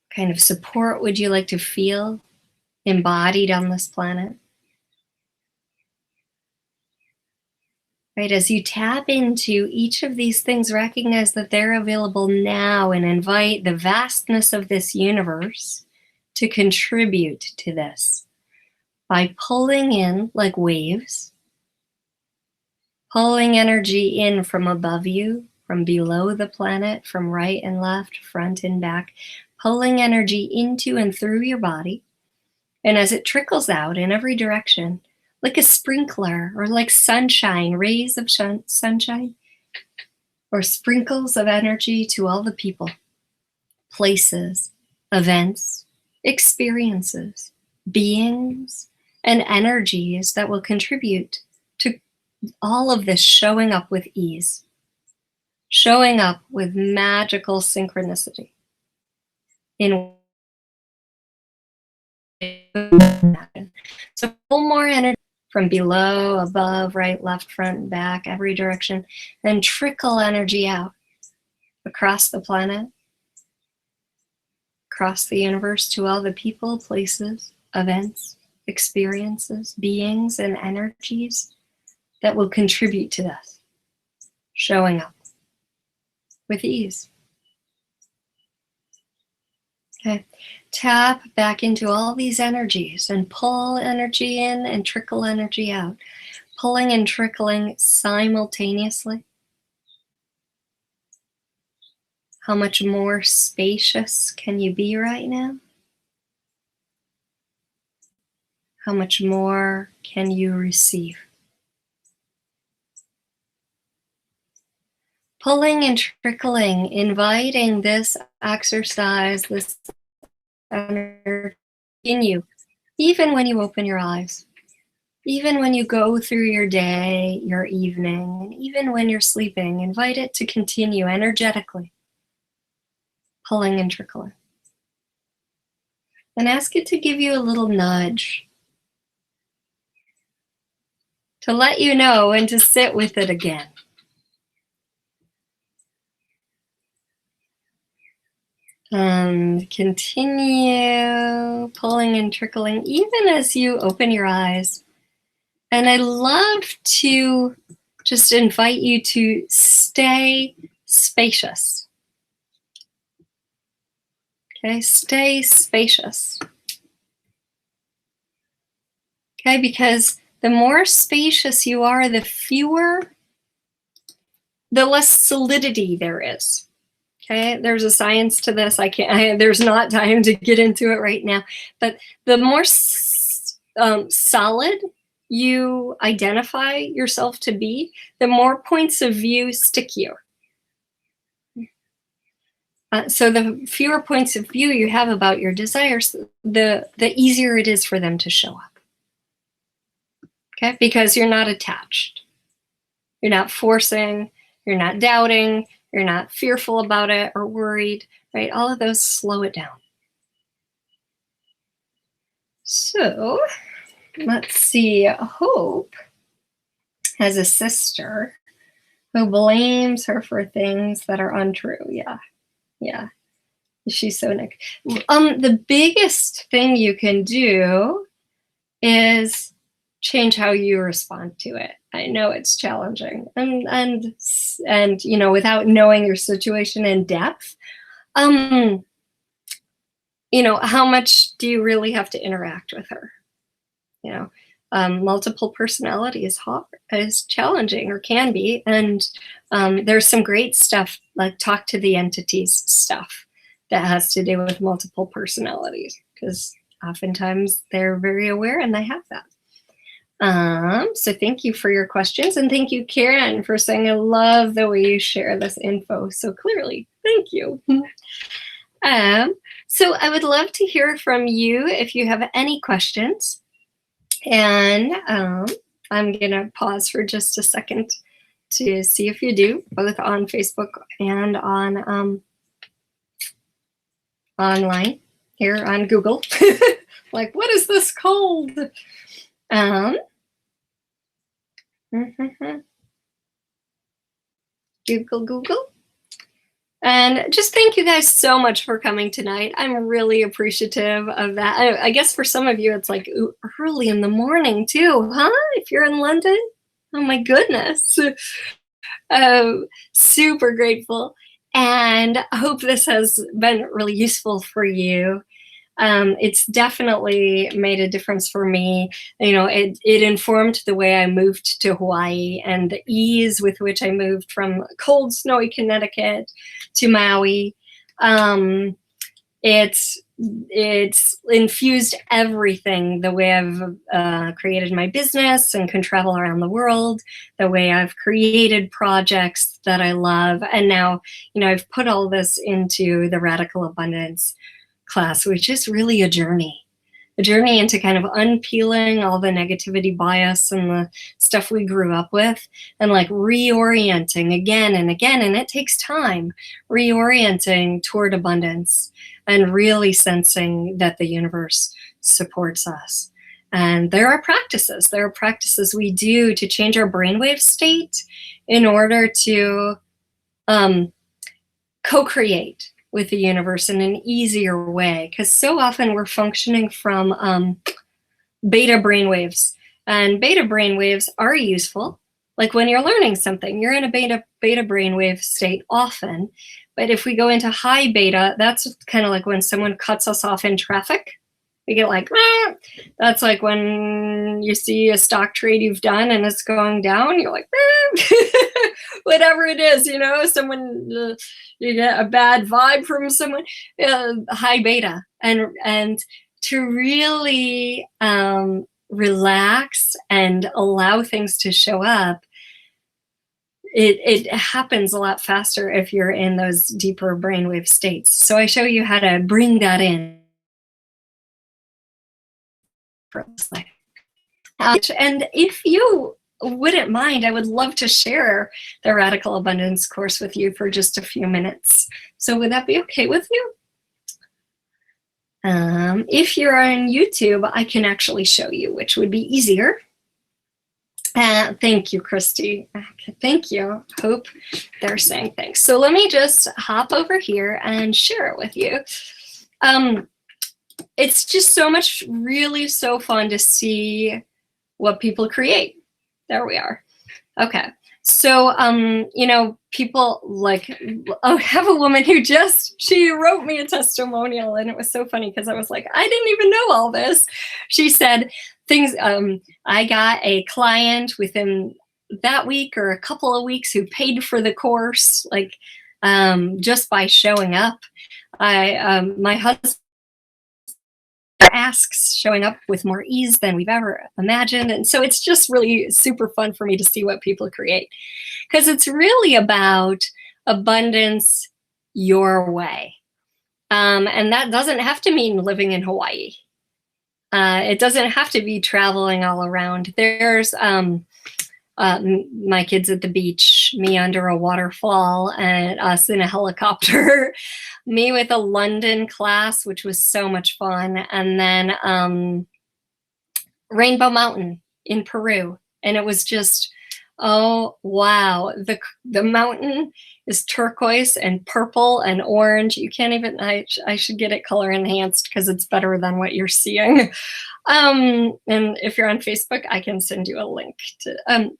Speaker 1: What kind of support would you like to feel embodied on this planet? Right, as you tap into each of these things, recognize that they're available now and invite the vastness of this universe to contribute to this by pulling in like waves, pulling energy in from above you, from below the planet, from right and left, front and back, pulling energy into and through your body. And as it trickles out in every direction, like a sprinkler or like sunshine, rays of sunshine, or sprinkles of energy to all the people, places, events, experiences, beings, and energies that will contribute to all of this showing up with ease, showing up with magical synchronicity in so pull more energy from below, above, right, left, front, back, every direction, then trickle energy out across the planet, across the universe to all the people, places, events, experiences, beings, and energies that will contribute to this, showing up with ease. Okay, tap back into all these energies and pull energy in and trickle energy out, pulling and trickling simultaneously. How much more spacious can you be right now? How much more can you receive? pulling and trickling, inviting this exercise, this energy in you, even when you open your eyes, even when you go through your day, your evening, and even when you're sleeping. Invite it to continue energetically, pulling and trickling. And ask it to give you a little nudge, to let you know and to sit with it again. And continue pulling and trickling even as you open your eyes. And I love to just invite you to stay spacious. Okay, stay spacious. Okay, because the more spacious you are, the less solidity there is. Okay, there's a science to this. There's not time to get into it right now. But the more solid you identify yourself to be, the more points of view stick you. So the fewer points of view you have about your desires, the easier it is for them to show up. Okay, because you're not attached. You're not forcing, you're not doubting, you're not fearful about it or worried, right? All of those slow it down. So let's see, Hope has a sister who blames her for things that are untrue. Yeah. She's so Nick. The biggest thing you can do is change how you respond to it. I know it's challenging, and without knowing your situation in depth, how much do you really have to interact with her? Multiple personality is hard, is challenging, or can be, and there's some great stuff like talk to the entities stuff that has to do with multiple personalities, because oftentimes they're very aware and they have that. So thank you for your questions, and thank you, Karen, for saying I love the way you share this info so clearly. Thank you. So I would love to hear from you if you have any questions, and I'm gonna pause for just a second to see if you do, both on Facebook and on online here on Google. Like, what is this called? Google. And just thank you guys so much for coming tonight. I'm really appreciative of that. I guess for some of you, it's like early in the morning too, huh? If you're in London, oh my goodness. Super grateful. And I hope this has been really useful for you. It's definitely made a difference for me. It informed the way I moved to Hawaii and the ease with which I moved from cold, snowy Connecticut to Maui. It's infused everything, the way I've created my business and can travel around the world, the way I've created projects that I love. And now, I've put all this into the Radical Abundance class, which is really a journey into kind of unpeeling all the negativity bias and the stuff we grew up with, and like reorienting again and again. And it takes time, reorienting toward abundance and really sensing that the universe supports us. And there are practices we do to change our brainwave state in order to co-create with the universe in an easier way, because so often we're functioning from beta brainwaves, and beta brainwaves are useful. Like when you're learning something, you're in a beta brainwave state often. But if we go into high beta, that's kind of like when someone cuts us off in traffic. We get like, ah! That's like when you see a stock trade you've done and it's going down, you're like, ah! Whatever it is, someone, you get a bad vibe from someone, high beta. And to really relax and allow things to show up, it happens a lot faster if you're in those deeper brainwave states. So I show you how to bring that in. And if you wouldn't mind, I would love to share the Radical Abundance course with you for just a few minutes. So would that be okay with you? If you're on YouTube, I can actually show you, which would be easier. Thank you, Christy. Thank you. Hope they're saying thanks. So let me just hop over here and share it with you. It's just so much, really so fun to see what people create. There we are. Okay. So, you know, people like, I have a woman who she wrote me a testimonial, and it was so funny because I was like, I didn't even know all this. She said things, I got a client within that week or a couple of weeks who paid for the course, like just by showing up. My husband asks showing up with more ease than we've ever imagined. And so it's just really super fun for me to see what people create, because it's really about abundance your way. And that doesn't have to mean living in Hawaii. It doesn't have to be traveling all around. There's my kids at the beach, me under a waterfall, and us in a helicopter, me with a London class, which was so much fun, and then Rainbow Mountain in Peru. And it was just, oh, wow. The mountain is turquoise and purple and orange. You can't even, I should get it color enhanced because it's better than what you're seeing. And if you're on Facebook, I can send you a link to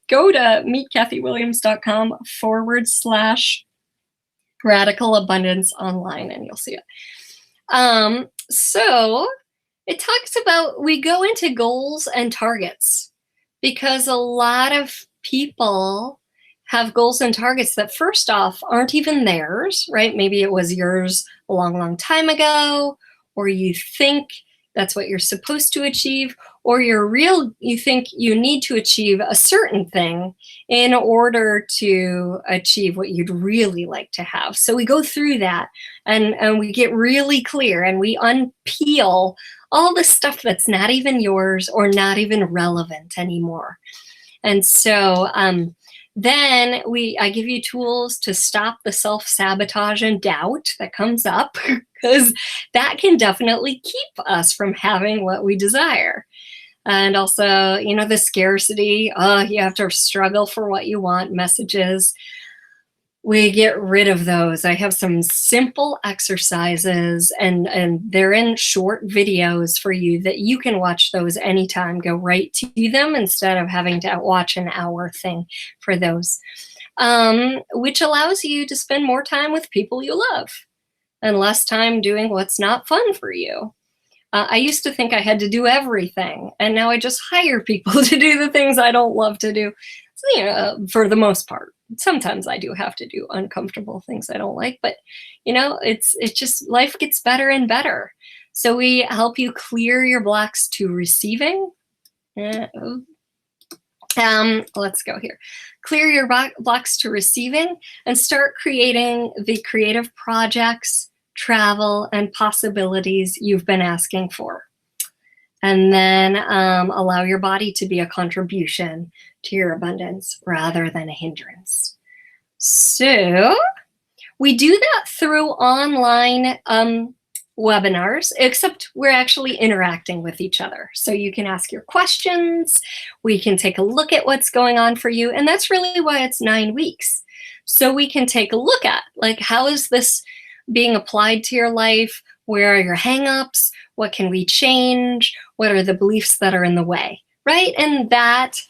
Speaker 1: go to meetkathywilliams.com/radical abundance online, and you'll see it. So it talks about, we go into goals and targets because a lot of people have goals and targets that first off aren't even theirs, right? Maybe it was yours a long, long time ago, or you think that's what you're supposed to achieve, or you think you need to achieve a certain thing in order to achieve what you'd really like to have. So we go through that and we get really clear, and we unpeel all the stuff that's not even yours or not even relevant anymore. And so then I give you tools to stop the self-sabotage and doubt that comes up, because that can definitely keep us from having what we desire. And also, you know, the scarcity, you have to struggle for what you want messages. We get rid of those. I have some simple exercises, and they're in short videos for you that you can watch those anytime. Go right to them instead of having to watch an hour thing for those, which allows you to spend more time with people you love and less time doing what's not fun for you. I used to think I had to do everything, and now I just hire people to do the things I don't love to do, so, you know, for the most part. Sometimes I do have to do uncomfortable things I don't like, but you know, it's just, life gets better and better. So we help you clear your blocks to receiving. Let's go here. Clear your blocks to receiving and start creating the creative projects, travel, and possibilities you've been asking for. And then allow your body to be a contribution to your abundance rather than a hindrance. So we do that through online webinars, except we're actually interacting with each other. So you can ask your questions, we can take a look at what's going on for you, and that's really why it's 9 weeks. So we can take a look at, like, how is this being applied to your life? Where are your hangups? What can we change? What are the beliefs that are in the way, right? And that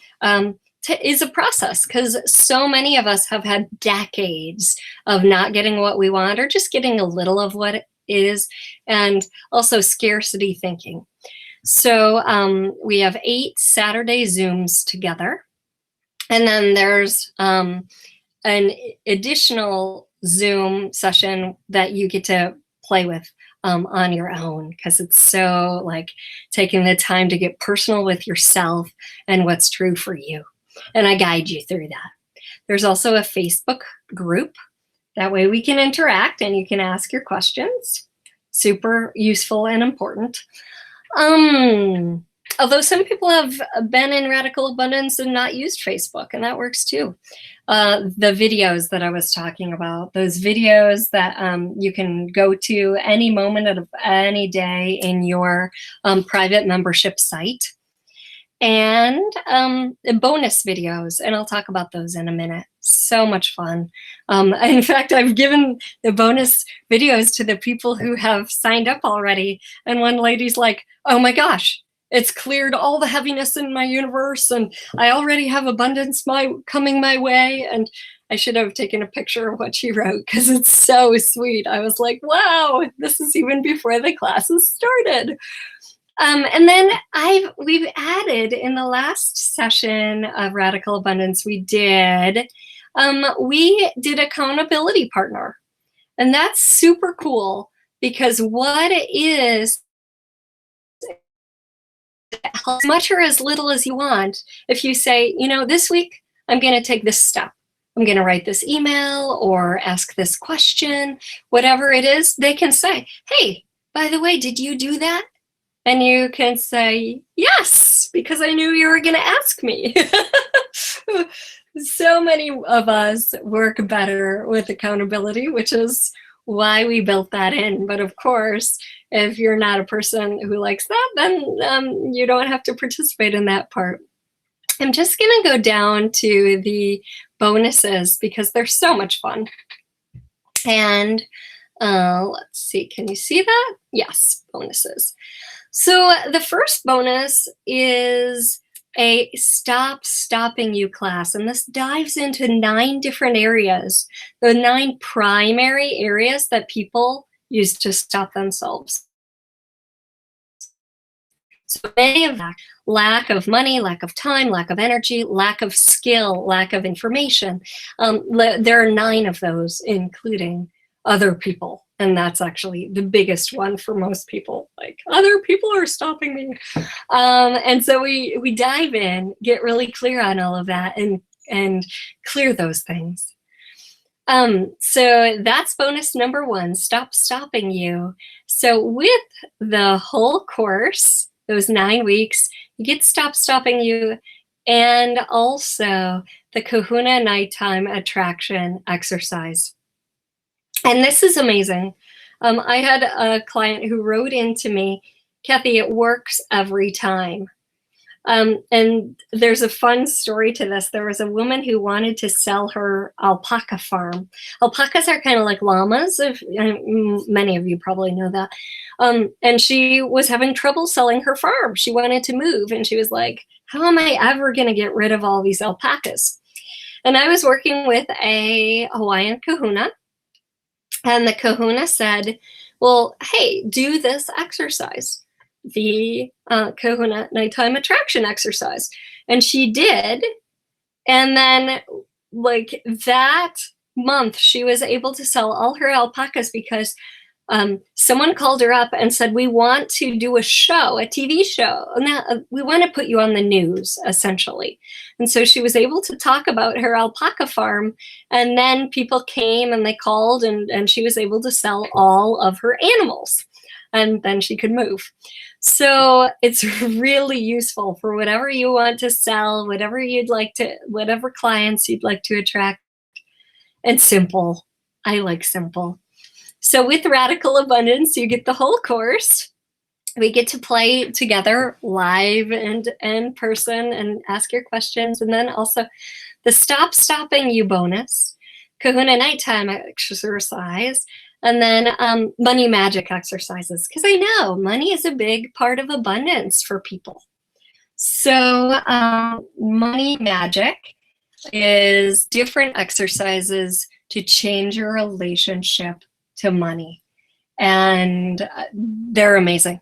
Speaker 1: is a process, because so many of us have had decades of not getting what we want, or just getting a little of what it is, and also scarcity thinking. So we have 8 Saturday Zooms together, and then there's an additional Zoom session that you get to play with on your own, because it's so, like, taking the time to get personal with yourself and what's true for you. And I guide you through that. There's also a Facebook group. That way we can interact and you can ask your questions. Super useful and important. Although some people have been in radical abundance and not used Facebook, and that works too. The videos that I was talking about, those videos that you can go to any moment of any day in your private membership site, and bonus videos, and I'll talk about those in a minute. So much fun. In fact, I've given the bonus videos to the people who have signed up already, and one lady's like, oh my gosh, it's cleared all the heaviness in my universe, and I already have abundance coming my way. And I should have taken a picture of what she wrote because it's so sweet. I was like, wow, this is even before the classes started. And then we've added in the last session of Radical Abundance, we did accountability partner. And that's super cool because what it is, as much or as little as you want, if you say, you know, this week I'm going to take this step. I'm going to write this email or ask this question, whatever it is, they can say, hey, by the way, did you do that? And you can say, yes, because I knew you were going to ask me. So many of us work better with accountability, which is why we built that in. But of course, if you're not a person who likes that, then you don't have to participate in that part. I'm just going to go down to the bonuses because they're so much fun. And let's see, can you see that? Yes, bonuses. So the first bonus is a Stop Stopping You class, and this dives into 9 different areas, the 9 primary areas that people use to stop themselves. So many of that, lack of money, lack of time, lack of energy, lack of skill, lack of information. There are 9 of those, including other people. And that's actually the biggest one for most people. Like, other people are stopping me. And so we dive in, get really clear on all of that, and clear those things. So that's bonus number 1, Stop Stopping You. So with the whole course, those 9 weeks, you get Stop Stopping You, and also the Kahuna Nighttime Attraction exercise. And this is amazing. I had a client who wrote into me, Kathy, it works every time. And there's a fun story to this. There was a woman who wanted to sell her alpaca farm. Alpacas are kind of like llamas, many of you probably know that. And she was having trouble selling her farm. She wanted to move, and she was like, how am I ever going to get rid of all these alpacas? And I was working with a Hawaiian kahuna. And the kahuna said, well, hey, do this exercise, the Kahuna Nighttime Attraction exercise. And she did. And then, like, that month, she was able to sell all her alpacas because someone called her up and said, we want to do a show, a TV show. Now, we want to put you on the news, essentially. And so she was able to talk about her alpaca farm. And then people came and they called, and she was able to sell all of her animals. And then she could move. So it's really useful for whatever you want to sell, whatever clients you'd like to attract. And simple. I like simple. So with Radical Abundance, you get the whole course. We get to play together live and in person and ask your questions. And then also the Stop Stopping You bonus, Kahuna Nighttime exercise, and then money magic exercises. Because I know money is a big part of abundance for people. So money magic is different exercises to change your relationship to money. And they're amazing.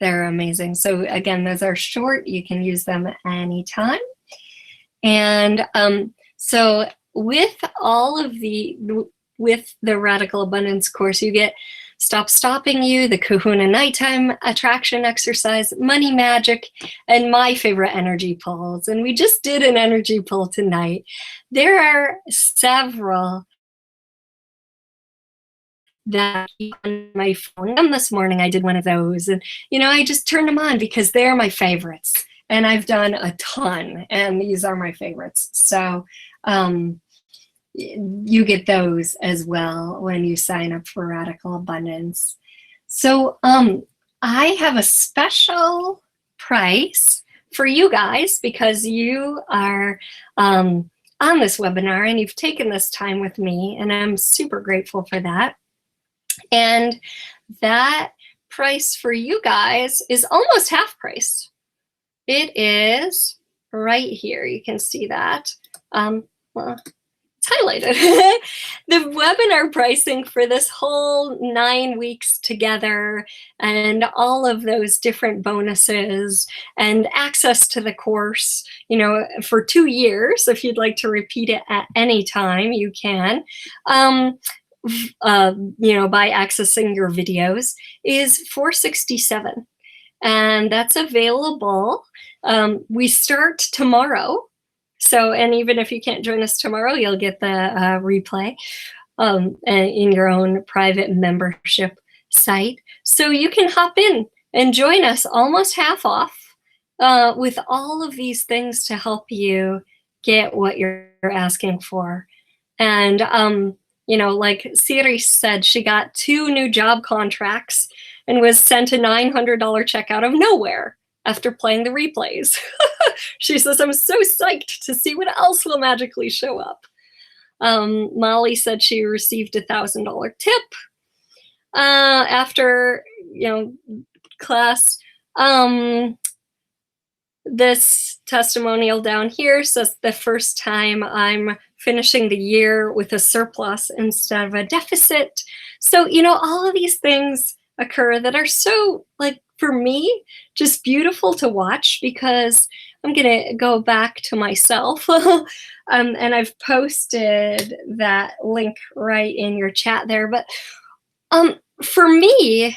Speaker 1: They're amazing. So again, those are short. You can use them anytime. And so with the Radical Abundance course, you get stop stopping you, the kahuna nighttime attraction exercise, money magic, and my favorite energy pulls. And we just did an energy pull tonight. There are several that on my phone. And this morning I did one of those, and I just turned them on because they're my favorites. And I've done a ton, and these are my favorites. So you get those as well when you sign up for Radical Abundance. So I have a special price for you guys because you are on this webinar and you've taken this time with me, and I'm super grateful for that. And that price for you guys is almost half price. It is right here. You can see that. Well, it's highlighted. The webinar pricing for this whole 9 weeks together, and all of those different bonuses and access to the course, for 2 years. If you'd like to repeat it at any time, you can. By accessing your videos, is $467, and that's available. We start tomorrow, and even if you can't join us tomorrow, you'll get the replay in your own private membership site, so you can hop in and join us almost half off with all of these things to help you get what you're asking for. And like Siri said, she got 2 new job contracts and was sent a $900 check out of nowhere after playing the replays. She says, I'm so psyched to see what else will magically show up. Molly said she received a $1,000 tip after, class. This testimonial down here says the first time I'm finishing the year with a surplus instead of a deficit. So, all of these things occur that are so, for me, just beautiful to watch, because I'm going to go back to myself. And I've posted that link right in your chat there. But for me,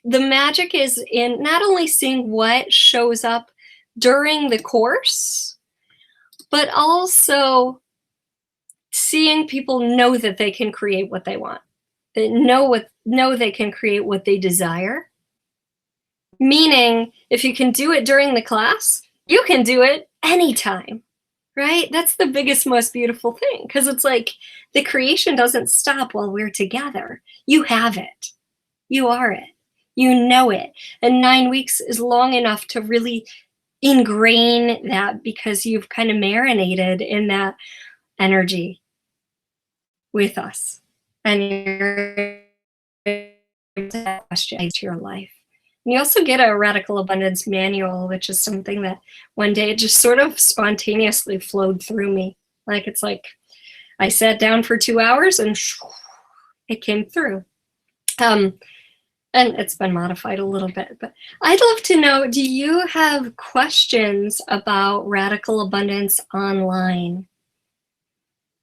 Speaker 1: the magic is in not only seeing what shows up during the course, but also seeing people know that they can create what they want, know they can create what they desire. Meaning, if you can do it during the class, you can do it anytime, right? That's the biggest, most beautiful thing, because it's like the creation doesn't stop while we're together. You have it. You are it. You know it. And 9 weeks is long enough to really ingrain that, because you've kind of marinated in that energy with us. And you're questions to your life. And you also get a Radical Abundance manual, which is something that one day it just sort of spontaneously flowed through me. It's like I sat down for 2 hours and it came through. And it's been modified a little bit, but I'd love to know, do you have questions about Radical Abundance online?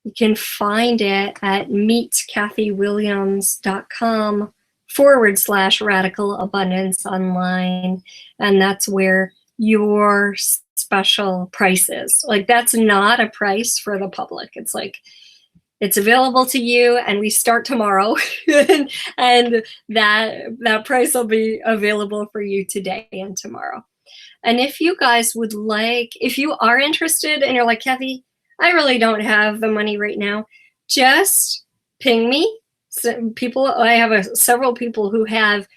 Speaker 1: You can find it at meetkathywilliams.com/Radical Abundance online. And that's where your special price is. That's not a price for the public. It's available to you, and we start tomorrow. And that price will be available for you today and tomorrow. And if you guys would if you are interested and you're like, Kathy, I really don't have the money right now, just ping me. I have several people who have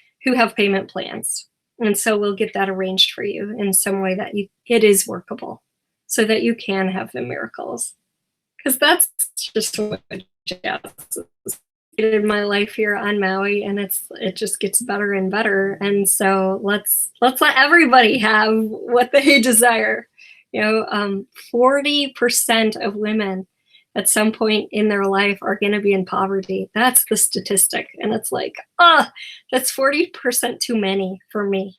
Speaker 1: payment plans. And so we'll get that arranged for you in some way that it is workable, so that you can have the miracles. Because that's just what jazz is in my life here on Maui, and it just gets better and better. And so let's let everybody have what they desire. 40% of women at some point in their life are going to be in poverty. That's the statistic, and it's that's 40% too many for me.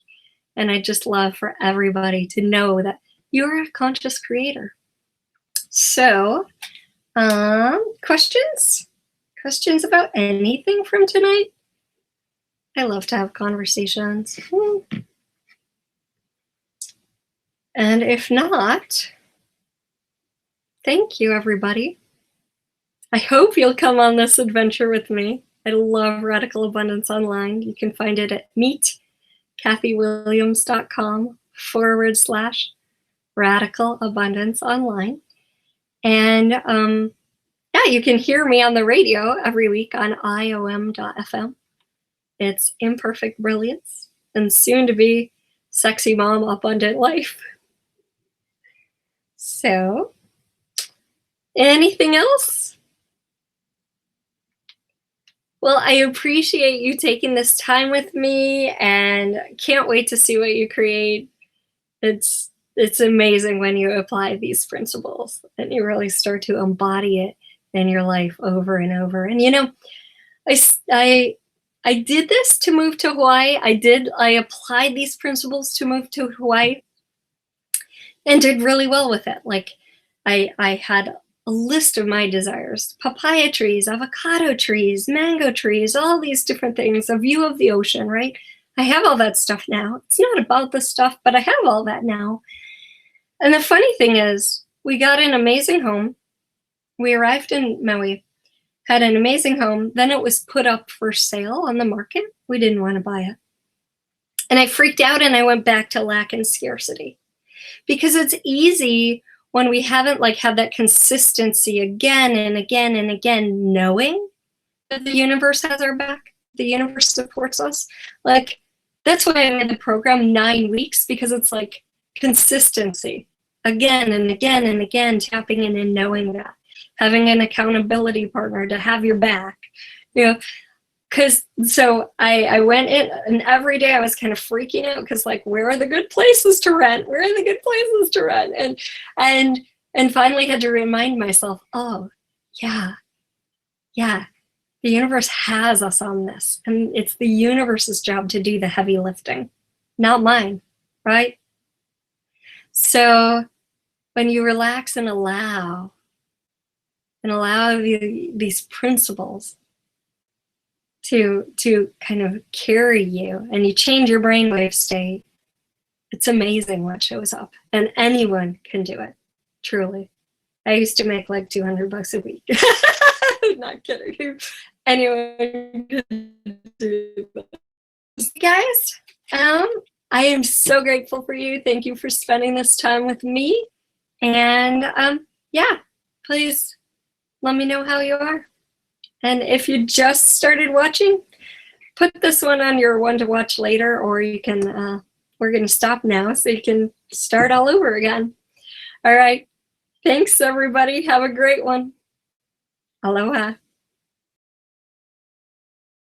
Speaker 1: And I just love for everybody to know that you're a conscious creator. So Questions? Questions about anything from tonight? I love to have conversations. And if not, thank you, everybody. I hope you'll come on this adventure with me. I love Radical Abundance Online. You can find it at meetkathywilliams.com/Radical Abundance Online. And yeah, you can hear me on the radio every week on IOM.FM. It's Imperfect Brilliance and soon to be Sexy Mom Abundant Life. So, anything else? Well, I appreciate you taking this time with me and can't wait to see what you create. It's amazing when you apply these principles and you really start to embody it in your life over and over. And you know, I did this to move to Hawaii. I applied these principles to move to Hawaii and did really well with it. Like I had a list of my desires: papaya trees, avocado trees, mango trees, all these different things, a view of the ocean, right? I have all that stuff now. It's not about the stuff, but I have all that now. And the funny thing is, we got an amazing home. We arrived in Maui, had an amazing home. Then it was put up for sale on the market. We didn't want to buy it. And I freaked out and I went back to lack and scarcity. Because it's easy when we haven't like had that consistency again and again and again, knowing that the universe has our back, the universe supports us. Like, that's why I made the program 9 weeks, because it's like consistency again and again and again, tapping in and knowing that, having an accountability partner to have your back, you know. Because so I went in, and every day I was kind of freaking out because, like, where are the good places to rent? Where are the good places to rent? And finally had to remind myself, oh, yeah, the universe has us on this, and it's the universe's job to do the heavy lifting, not mine, right? So when you relax and allow these principles to kind of carry you, and you change your brainwave state, it's amazing what shows up. And anyone can do it, truly. I used to make like $200 a week. Not kidding. Anyone can do it. Guys, I am so grateful for you. Thank you for spending this time with me. And yeah, please let me know how you are. And if you just started watching, put this one on your one to watch later, or you can, we're going to stop now so you can start all over again. All right. Thanks, everybody. Have a great one. Aloha.